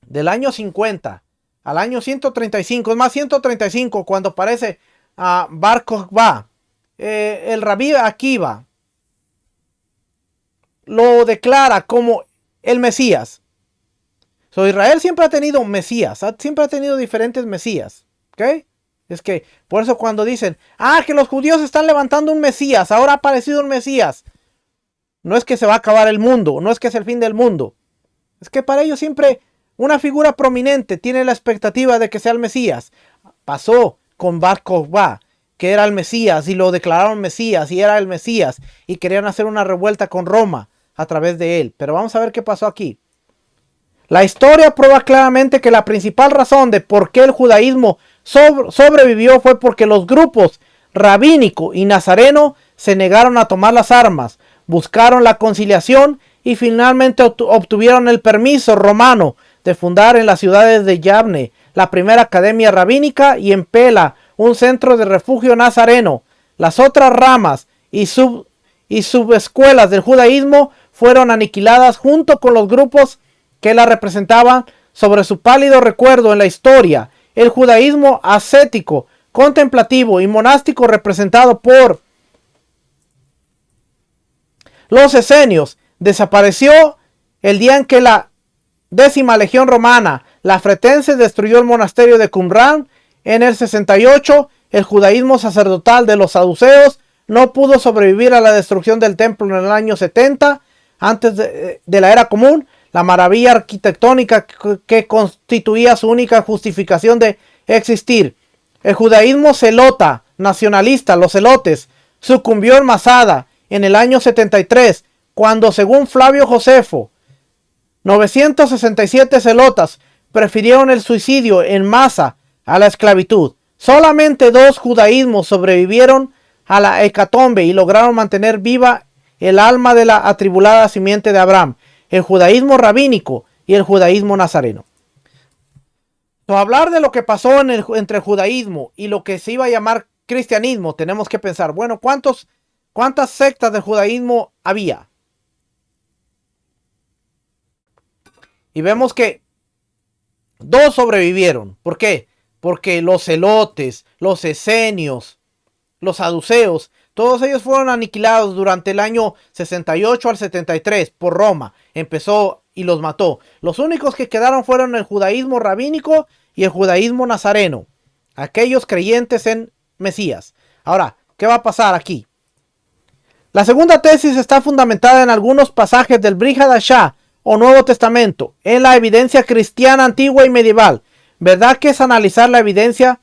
del año 50 al año 135, es más 135, cuando aparece a Bar Kokhba, el Rabí Akiva lo declara como el Mesías. Israel siempre ha tenido Mesías, siempre ha tenido diferentes Mesías, ¿ok? Es que por eso cuando dicen, que los judíos están levantando un Mesías, ahora ha aparecido un Mesías, no es que se va a acabar el mundo, no es que es el fin del mundo, es que para ellos siempre una figura prominente tiene la expectativa de que sea el Mesías. Pasó con Bar Kokhba, que era el Mesías, y lo declararon Mesías, y era el Mesías, y querían hacer una revuelta con Roma a través de él. Pero vamos a ver qué pasó aquí. La historia prueba claramente que la principal razón de por qué el judaísmo sobrevivió fue porque los grupos rabínico y nazareno se negaron a tomar las armas, buscaron la conciliación y finalmente obtuvieron el permiso romano de fundar en las ciudades de Yavne la primera academia rabínica, y en Pela un centro de refugio nazareno. Las otras ramas y subescuelas del judaísmo fueron aniquiladas junto con los grupos que la representaban. Sobre su pálido recuerdo en la historia, el judaísmo ascético, contemplativo y monástico representado por los esenios desapareció el día en que la 10ª legión romana, la fretense, destruyó el monasterio de Qumran. En el 68, el judaísmo sacerdotal de los saduceos no pudo sobrevivir a la destrucción del templo en el año 70 antes de la era común. La maravilla arquitectónica que constituía su única justificación de existir. El judaísmo celota, nacionalista, los celotes, sucumbió en Masada en el año 73, cuando, según Flavio Josefo, 967 celotas prefirieron el suicidio en masa a la esclavitud. Solamente 2 judaísmos sobrevivieron a la hecatombe y lograron mantener viva el alma de la atribulada simiente de Abraham: el judaísmo rabínico y el judaísmo nazareno. hablar de lo que pasó entre el judaísmo y lo que se iba a llamar cristianismo, tenemos que pensar, bueno, ¿cuántas sectas de judaísmo había? Y vemos que 2 sobrevivieron. ¿Por qué? Porque los celotes, los esenios, los saduceos, todos ellos fueron aniquilados durante el año 68 al 73 por Roma. Empezó y los mató. Los únicos que quedaron fueron el judaísmo rabínico y el judaísmo nazareno. Aquellos creyentes en Mesías. Ahora, ¿qué va a pasar aquí? La segunda tesis está fundamentada en algunos pasajes del Brit Hadashah o Nuevo Testamento, en la evidencia cristiana antigua y medieval. ¿Verdad que es analizar la evidencia?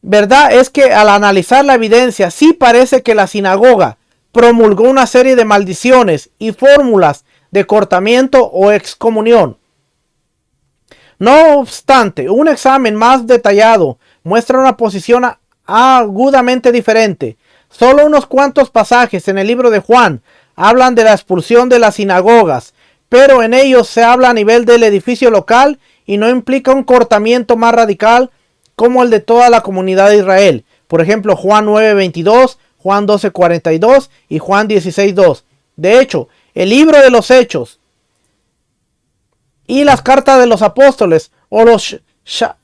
¿Verdad es que al analizar la evidencia sí parece que la sinagoga promulgó una serie de maldiciones y fórmulas de cortamiento o excomunión? No obstante, un examen más detallado muestra una posición agudamente diferente. Solo unos cuantos pasajes en el libro de Juan hablan de la expulsión de las sinagogas, pero en ellos se habla a nivel del edificio local y no implica un cortamiento más radical como el de toda la comunidad de Israel. Por ejemplo, Juan 9:22, Juan 12:42 y Juan 16:2. De hecho, el libro de los Hechos y las cartas de los apóstoles o los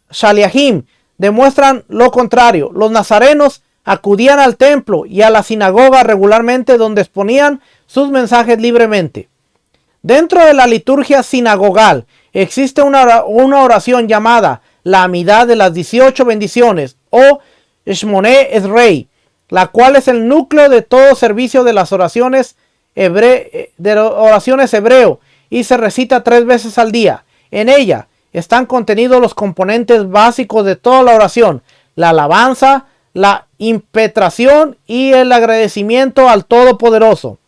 Shaliahim demuestran lo contrario. Los nazarenos acudían al templo y a la sinagoga regularmente, donde exponían sus mensajes libremente. Dentro de la liturgia sinagogal existe una oración llamada la Amidad de las 18 bendiciones o Shmoneh Esrei, la cual es el núcleo de todo servicio de las oraciones hebreo y se recita 3 veces al día. En ella están contenidos los componentes básicos de toda la oración: la alabanza, la impetración y el agradecimiento al Todopoderoso.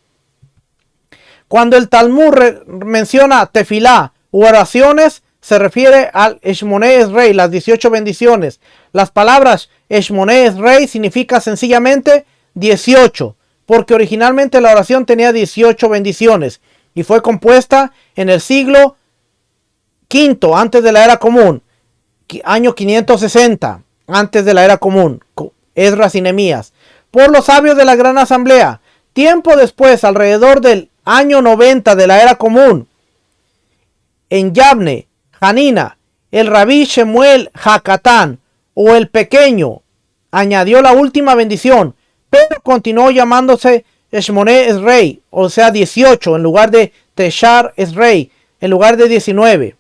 Cuando el Talmud menciona tefilá u oraciones, se refiere al Shmoneh Esrei, las 18 bendiciones. Las palabras Shmoneh Esrei significa sencillamente 18, porque originalmente la oración tenía 18 bendiciones y fue compuesta en el siglo V antes de la era común, año 560 antes de la era común, Esdras y Nehemías, por los sabios de la gran asamblea. Tiempo después, alrededor del año 90 de la era común, en Yavne, Hanina, el rabí Shemuel Hakatán, o el pequeño, añadió la última bendición, pero continuó llamándose Shmoneh Esrei, o sea 18, en lugar de Teshar Esrei, en lugar de 19.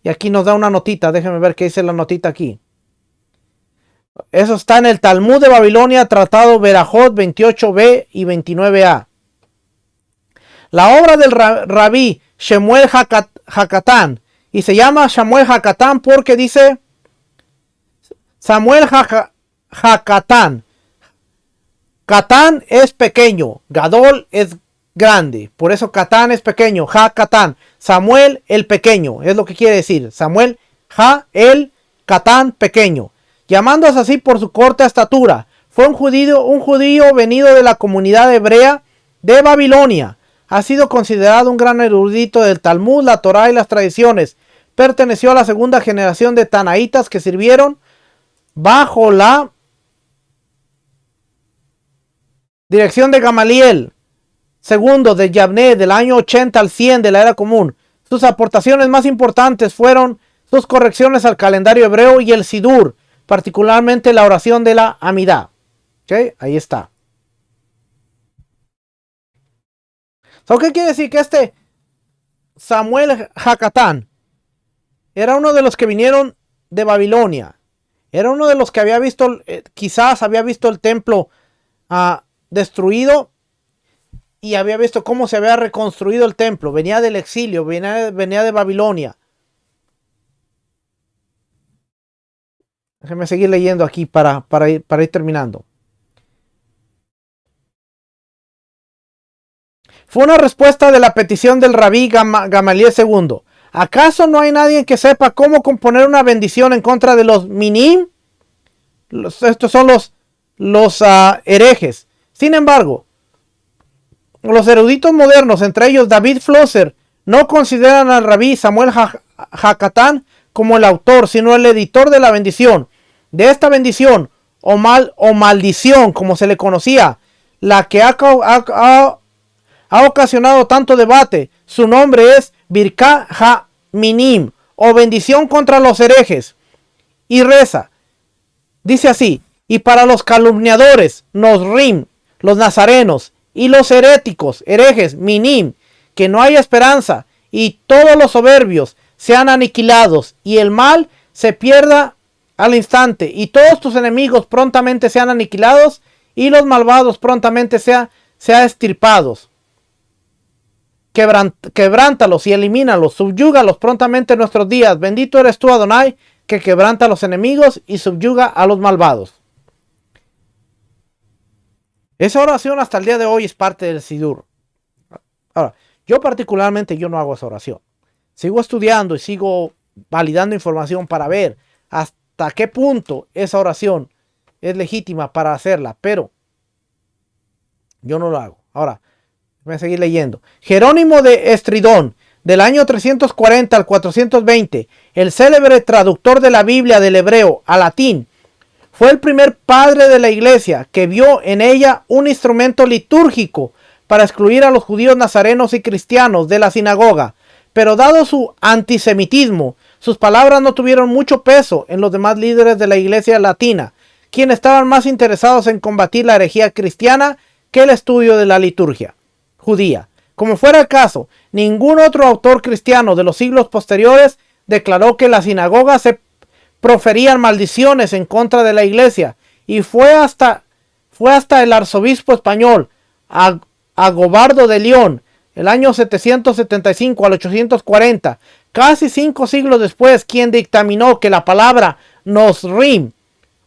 Y aquí nos da una notita, déjenme ver qué dice la notita aquí. Eso está en el Talmud de Babilonia, Tratado Berajot 28b y 29a. La obra del rabí Shemuel Hakatán, y se llama Shemuel Hakatán porque dice Samuel Hakatán. Catán es pequeño, Gadol es grande, por eso Catán es pequeño, Hakatán. Samuel el pequeño, es lo que quiere decir. Samuel el Catán pequeño, llamándose así por su corta estatura. Fue un judío venido de la comunidad hebrea de Babilonia. Ha sido considerado un gran erudito del Talmud, la Torá y las tradiciones. Perteneció a la segunda generación de Tanaítas que sirvieron bajo la dirección de Gamaliel segundo de Yavne del año 80 al 100 de la era común. Sus aportaciones más importantes fueron sus correcciones al calendario hebreo y el Sidur, particularmente la oración de la Amidá. ¿Okay? Ahí está. ¿Qué quiere decir? Que este Samuel Hakatán era uno de los que vinieron de Babilonia. Era uno de los que había visto, quizás había visto el templo destruido y había visto cómo se había reconstruido el templo. Venía del exilio, venía de Babilonia. Déjenme seguir leyendo aquí para ir terminando. Fue una respuesta de la petición del rabí Gamaliel II. ¿Acaso no hay nadie que sepa cómo componer una bendición en contra de los minim? Estos son los herejes. Sin embargo, los eruditos modernos, entre ellos David Flosser, no consideran al rabí Samuel Hakatán como el autor, sino el editor de la bendición. De esta bendición o maldición, como se le conocía, la que ha ocasionado tanto debate, su nombre es Birkat HaMinim, o bendición contra los herejes. Y reza, dice así: y para los calumniadores, Nosrim, los nazarenos, y los heréticos, herejes, Minim, que no hay esperanza, y todos los soberbios sean aniquilados, y el mal se pierda al instante, y todos tus enemigos prontamente sean aniquilados, y los malvados prontamente sean extirpados. Quebrántalos y elimínalos, subyúgalos prontamente en nuestros días. Bendito eres tú, Adonai, que quebranta a los enemigos y subyuga a los malvados. Esa oración hasta el día de hoy es parte del Sidur. Ahora, yo particularmente yo no hago esa oración. Sigo estudiando y sigo validando información para ver hasta qué punto esa oración es legítima para hacerla, pero yo no lo hago. Ahora, voy a seguir leyendo. Jerónimo de Estridón, del año 340 al 420, el célebre traductor de la Biblia del hebreo al latín, fue el primer padre de la iglesia que vio en ella un instrumento litúrgico para excluir a los judíos nazarenos y cristianos de la sinagoga. Pero dado su antisemitismo, sus palabras no tuvieron mucho peso en los demás líderes de la iglesia latina, quienes estaban más interesados en combatir la herejía cristiana que el estudio de la liturgia judía. Como fuera el caso, ningún otro autor cristiano de los siglos posteriores declaró que las sinagogas se proferían maldiciones en contra de la iglesia, y fue hasta el arzobispo español Agobardo de León, el año 775 al 840, casi 5 siglos después, quien dictaminó que la palabra Nosrim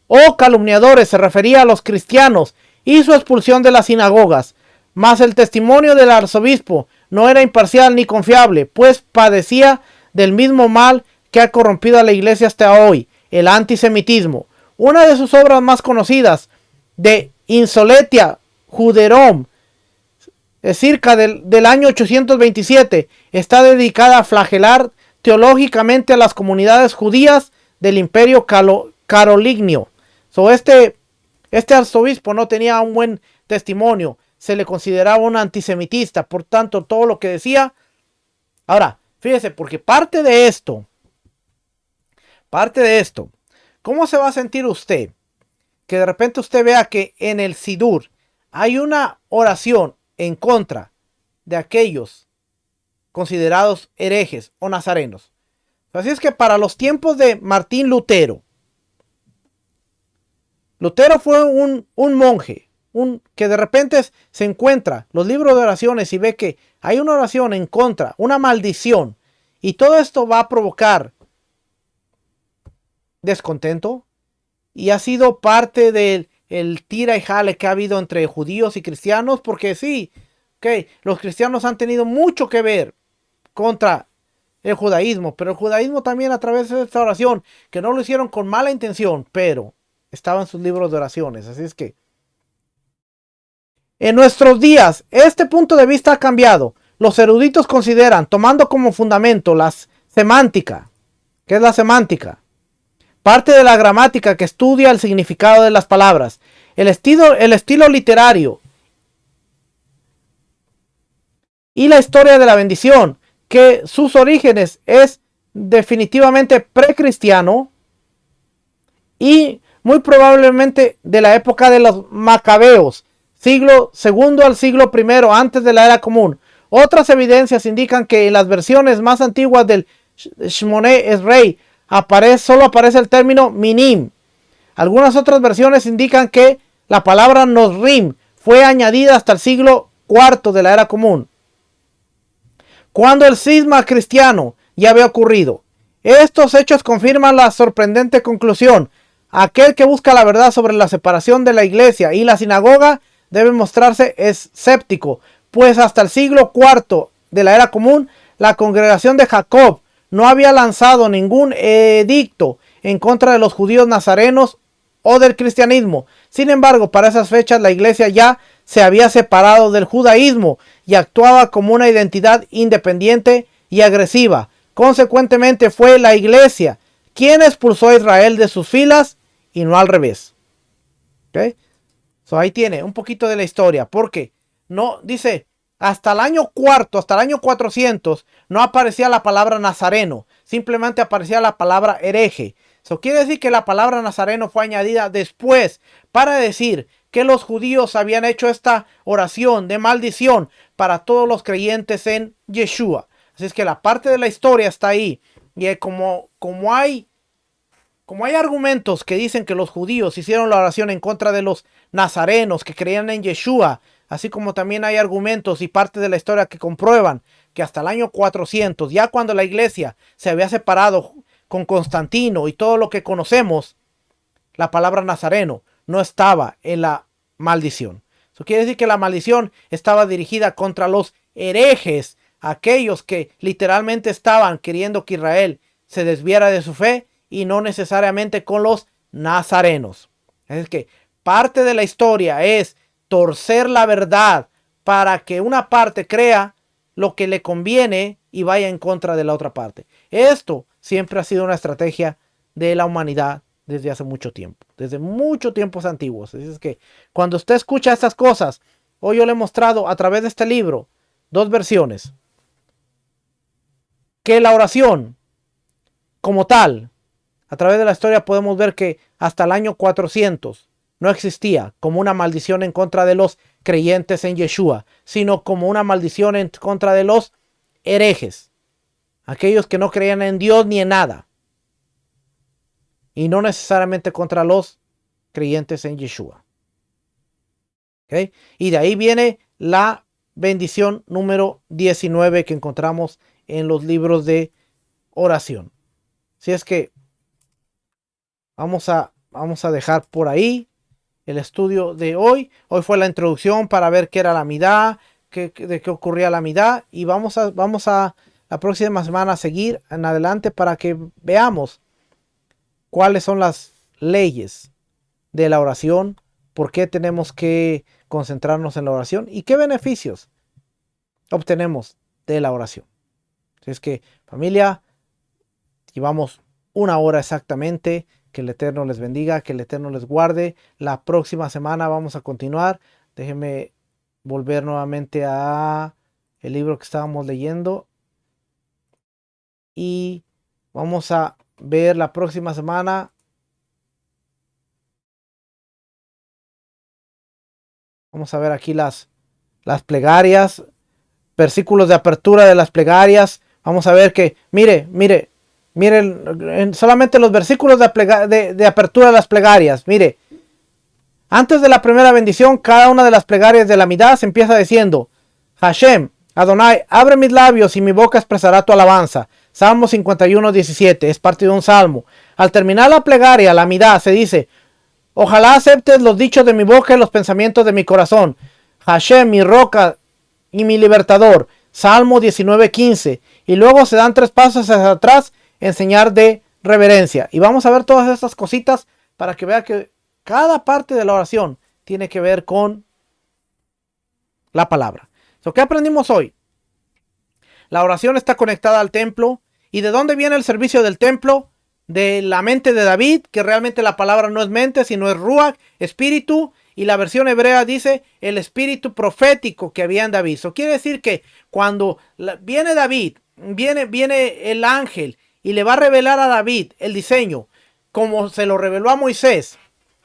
o calumniadores se refería a los cristianos y su expulsión de las sinagogas. Mas el testimonio del arzobispo no era imparcial ni confiable, pues padecía del mismo mal que ha corrompido a la iglesia hasta hoy, el antisemitismo. Una de sus obras más conocidas, de Insoletia Juderum, circa del año 827, está dedicada a flagelar teológicamente a las comunidades judías del imperio carolingio. Este arzobispo no tenía un buen testimonio, se le consideraba un antisemitista, por tanto todo lo que decía. Ahora, fíjese, porque parte de esto, ¿cómo se va a sentir usted? Que de repente usted vea que en el Sidur hay una oración en contra de aquellos considerados herejes o nazarenos. Así es que para los tiempos de Martín Lutero, Lutero fue un monje, que de repente se encuentra los libros de oraciones y ve que hay una oración en contra, una maldición, y todo esto va a provocar descontento, y ha sido parte del tira y jale que ha habido entre judíos y cristianos, porque sí, los cristianos han tenido mucho que ver contra el judaísmo, pero el judaísmo también, a través de esta oración, que no lo hicieron con mala intención, pero estaba en sus libros de oraciones. Así es que en nuestros días este punto de vista ha cambiado. Los eruditos consideran, tomando como fundamento la semántica. ¿Qué es la semántica? Parte de la gramática que estudia el significado de las palabras, el estilo literario y la historia de la bendición, que sus orígenes es definitivamente precristiano y muy probablemente de la época de los macabeos, siglo II al siglo I antes de la era común. Otras evidencias indican que en las versiones más antiguas del Shmoneh Esrei solo aparece el término minim. Algunas otras versiones indican que la palabra nosrim fue añadida hasta el siglo IV de la era común, cuando el cisma cristiano ya había ocurrido. Estos hechos confirman la sorprendente conclusión: aquel que busca la verdad sobre la separación de la iglesia y la sinagoga debe mostrarse escéptico, pues hasta el siglo IV de la era común la congregación de Jacob no había lanzado ningún edicto en contra de los judíos nazarenos o del cristianismo. Sin embargo, para esas fechas la iglesia ya se había separado del judaísmo y actuaba como una identidad independiente y agresiva, Consecuentemente fue la iglesia quien expulsó a Israel de sus filas y no al revés. ¿Ok? So ahí tiene un poquito de la historia. Porque no, dice, hasta el año cuarto, hasta el año 400, no aparecía la palabra nazareno. Simplemente aparecía la palabra hereje. Eso quiere decir que la palabra nazareno fue añadida después para decir que los judíos habían hecho esta oración de maldición para todos los creyentes en Yeshua. Así es que la parte de la historia está ahí. Y como hay argumentos que dicen que los judíos hicieron la oración en contra de los nazarenos que creían en Yeshua, así como también hay argumentos y parte de la historia que comprueban que hasta el año 400, ya cuando la iglesia se había separado con Constantino y todo lo que conocemos, la palabra nazareno no estaba en la maldición. Eso quiere decir que la maldición estaba dirigida contra los herejes, aquellos que literalmente estaban queriendo que Israel se desviara de su fe, y no necesariamente con los nazarenos. Es que parte de la historia es torcer la verdad para que una parte crea lo que le conviene y vaya en contra de la otra parte. Esto siempre ha sido una estrategia de la humanidad desde hace mucho tiempo, desde muchos tiempos antiguos. Es que cuando usted escucha estas cosas, hoy yo le he mostrado a través de este libro dos versiones. Que la oración como tal, a través de la historia podemos ver que hasta el año 400 no existía como una maldición en contra de los creyentes en Yeshua, sino como una maldición en contra de los herejes, aquellos que no creían en Dios ni en nada, y no necesariamente contra los creyentes en Yeshua. ¿Okay? Y de ahí viene la bendición número 19 que encontramos en los libros de oración. Si es que vamos a dejar por ahí el estudio de hoy. Hoy fue la introducción para ver qué era la midá, de qué ocurría la midá. Y vamos a la próxima semana a seguir en adelante para que veamos cuáles son las leyes de la oración, por qué tenemos que concentrarnos en la oración y qué beneficios obtenemos de la oración. Así es que, familia, llevamos una hora exactamente. Que el Eterno les bendiga, que el Eterno les guarde. La próxima semana vamos a continuar. Déjenme volver nuevamente a el libro que estábamos leyendo. Y vamos a ver la próxima semana. Vamos a ver aquí las plegarias. Versículos de apertura de las plegarias. Vamos a ver que, miren, solamente los versículos de apertura de las plegarias. Mire, antes de la primera bendición, cada una de las plegarias de la midá se empieza diciendo: Hashem, Adonai, abre mis labios y mi boca expresará tu alabanza. Salmo 51:17, es parte de un salmo. Al terminar la plegaria, la midá, se dice: ojalá aceptes los dichos de mi boca y los pensamientos de mi corazón. Hashem, mi roca y mi libertador. Salmo 19:15. Y luego se dan 3 pasos hacia atrás en señal de reverencia. Y vamos a ver todas estas cositas para que vea que cada parte de la oración tiene que ver con la palabra. ¿Qué aprendimos hoy? La oración está conectada al templo. ¿Y de dónde viene el servicio del templo? De la mente de David, que realmente la palabra no es mente, sino es ruach, espíritu. Y la versión hebrea dice el espíritu profético que había en David. Eso quiere decir que cuando viene David, viene el ángel y le va a revelar a David el diseño, como se lo reveló a Moisés.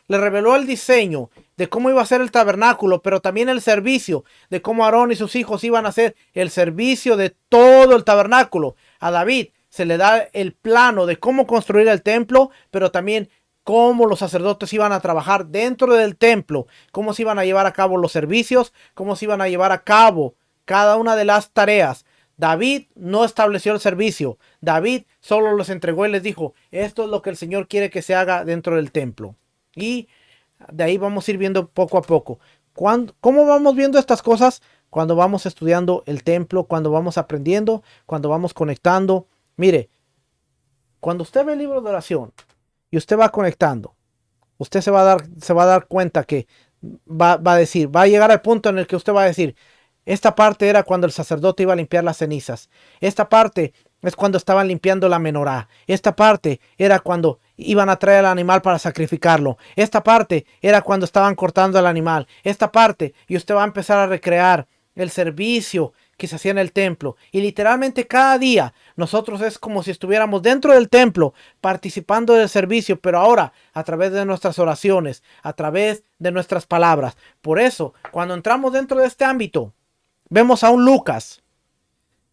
Le reveló el diseño de cómo iba a ser el tabernáculo, pero también el servicio, de cómo Aarón y sus hijos iban a hacer el servicio de todo el tabernáculo. A David se le da el plano de cómo construir el templo, pero también cómo los sacerdotes iban a trabajar dentro del templo, cómo se iban a llevar a cabo los servicios, cómo se iban a llevar a cabo cada una de las tareas. David no estableció el servicio. David solo los entregó y les dijo: esto es lo que el Señor quiere que se haga dentro del templo. Y de ahí vamos a ir viendo poco a poco. ¿Cómo vamos viendo estas cosas? Cuando vamos estudiando el templo, cuando vamos aprendiendo, cuando vamos conectando. Mire, cuando usted ve el libro de oración y usted va conectando, usted se va a dar cuenta que va a llegar al punto en el que usted va a decir: Esta parte era cuando el sacerdote iba a limpiar las cenizas. Esta parte es cuando estaban limpiando la menorá. Esta parte era cuando iban a traer al animal para sacrificarlo. Esta parte era cuando estaban cortando al animal. Esta parte, y usted va a empezar a recrear el servicio que se hacía en el templo. Y literalmente cada día nosotros es como si estuviéramos dentro del templo participando del servicio, pero ahora a través de nuestras oraciones, a través de nuestras palabras. Por eso, cuando entramos dentro de este ámbito, vemos a un Lucas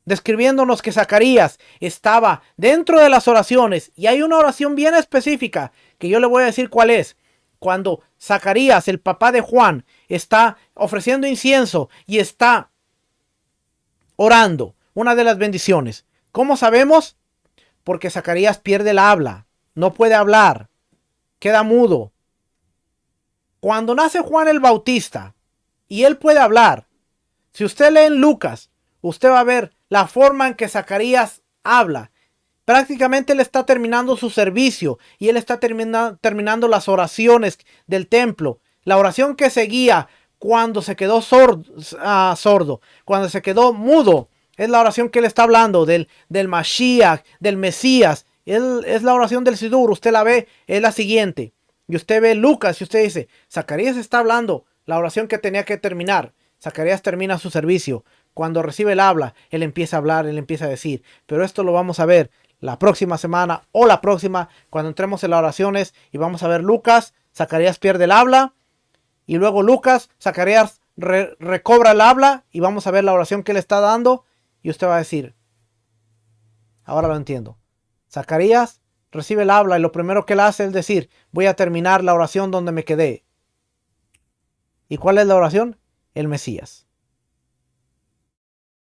describiéndonos que Zacarías estaba dentro de las oraciones, y hay una oración bien específica que yo le voy a decir cuál es. Cuando Zacarías, el papá de Juan, está ofreciendo incienso y está orando, una de las bendiciones. ¿Cómo sabemos? Porque Zacarías pierde el habla, no puede hablar, queda mudo. Cuando nace Juan el Bautista y él puede hablar, si usted lee en Lucas, usted va a ver la forma en que Zacarías habla. Prácticamente él está terminando su servicio y él está terminando las oraciones del templo. La oración que seguía cuando se quedó sordo, cuando se quedó mudo, es la oración que él está hablando del Mashiach, del Mesías. Es la oración del Sidur, usted la ve, es la siguiente. Y usted ve Lucas y usted dice, Zacarías está hablando la oración que tenía que terminar. Zacarías termina su servicio. Cuando recibe el habla, él empieza a hablar, él empieza a decir. Pero esto lo vamos a ver la próxima semana o la próxima, cuando entremos en las oraciones y vamos a ver Lucas. Zacarías pierde el habla y luego Lucas, Zacarías recobra el habla y vamos a ver la oración que le está dando y usted va a decir, ahora lo entiendo. Zacarías recibe el habla y lo primero que él hace es decir, voy a terminar la oración donde me quedé. ¿Y cuál es la oración? El Mesías.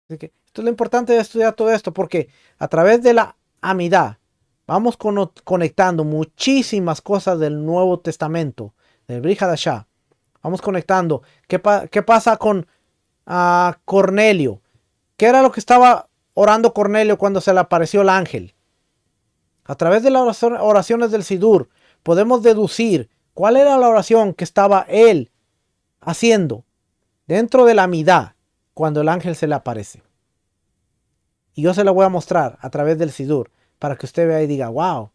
Así que esto es lo importante de estudiar todo esto, porque a través de la amidad vamos conectando muchísimas cosas del Nuevo Testamento, del Brit Hadashah. Vamos conectando. ¿Qué pasa con Cornelio? ¿Qué era lo que estaba orando Cornelio cuando se le apareció el ángel? A través de las oraciones del Sidur podemos deducir cuál era la oración que estaba él haciendo dentro de la amidad cuando el ángel se le aparece. Y yo se la voy a mostrar a través del Sidur para que usted vea y diga, wow,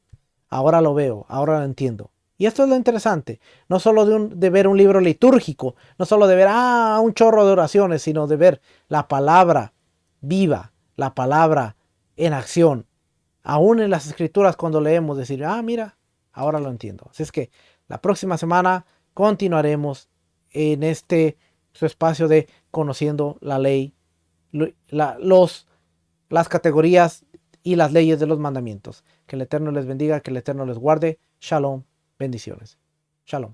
ahora lo veo, ahora lo entiendo. Y esto es lo interesante, no solo de ver un libro litúrgico, no solo de ver un chorro de oraciones, sino de ver la palabra viva, la palabra en acción. Aún en las escrituras cuando leemos decir, mira, ahora lo entiendo. Así es que la próxima semana continuaremos en su espacio de conociendo la ley, las categorías y las leyes de los mandamientos. Que el Eterno les bendiga, que el Eterno les guarde. Shalom, bendiciones. Shalom.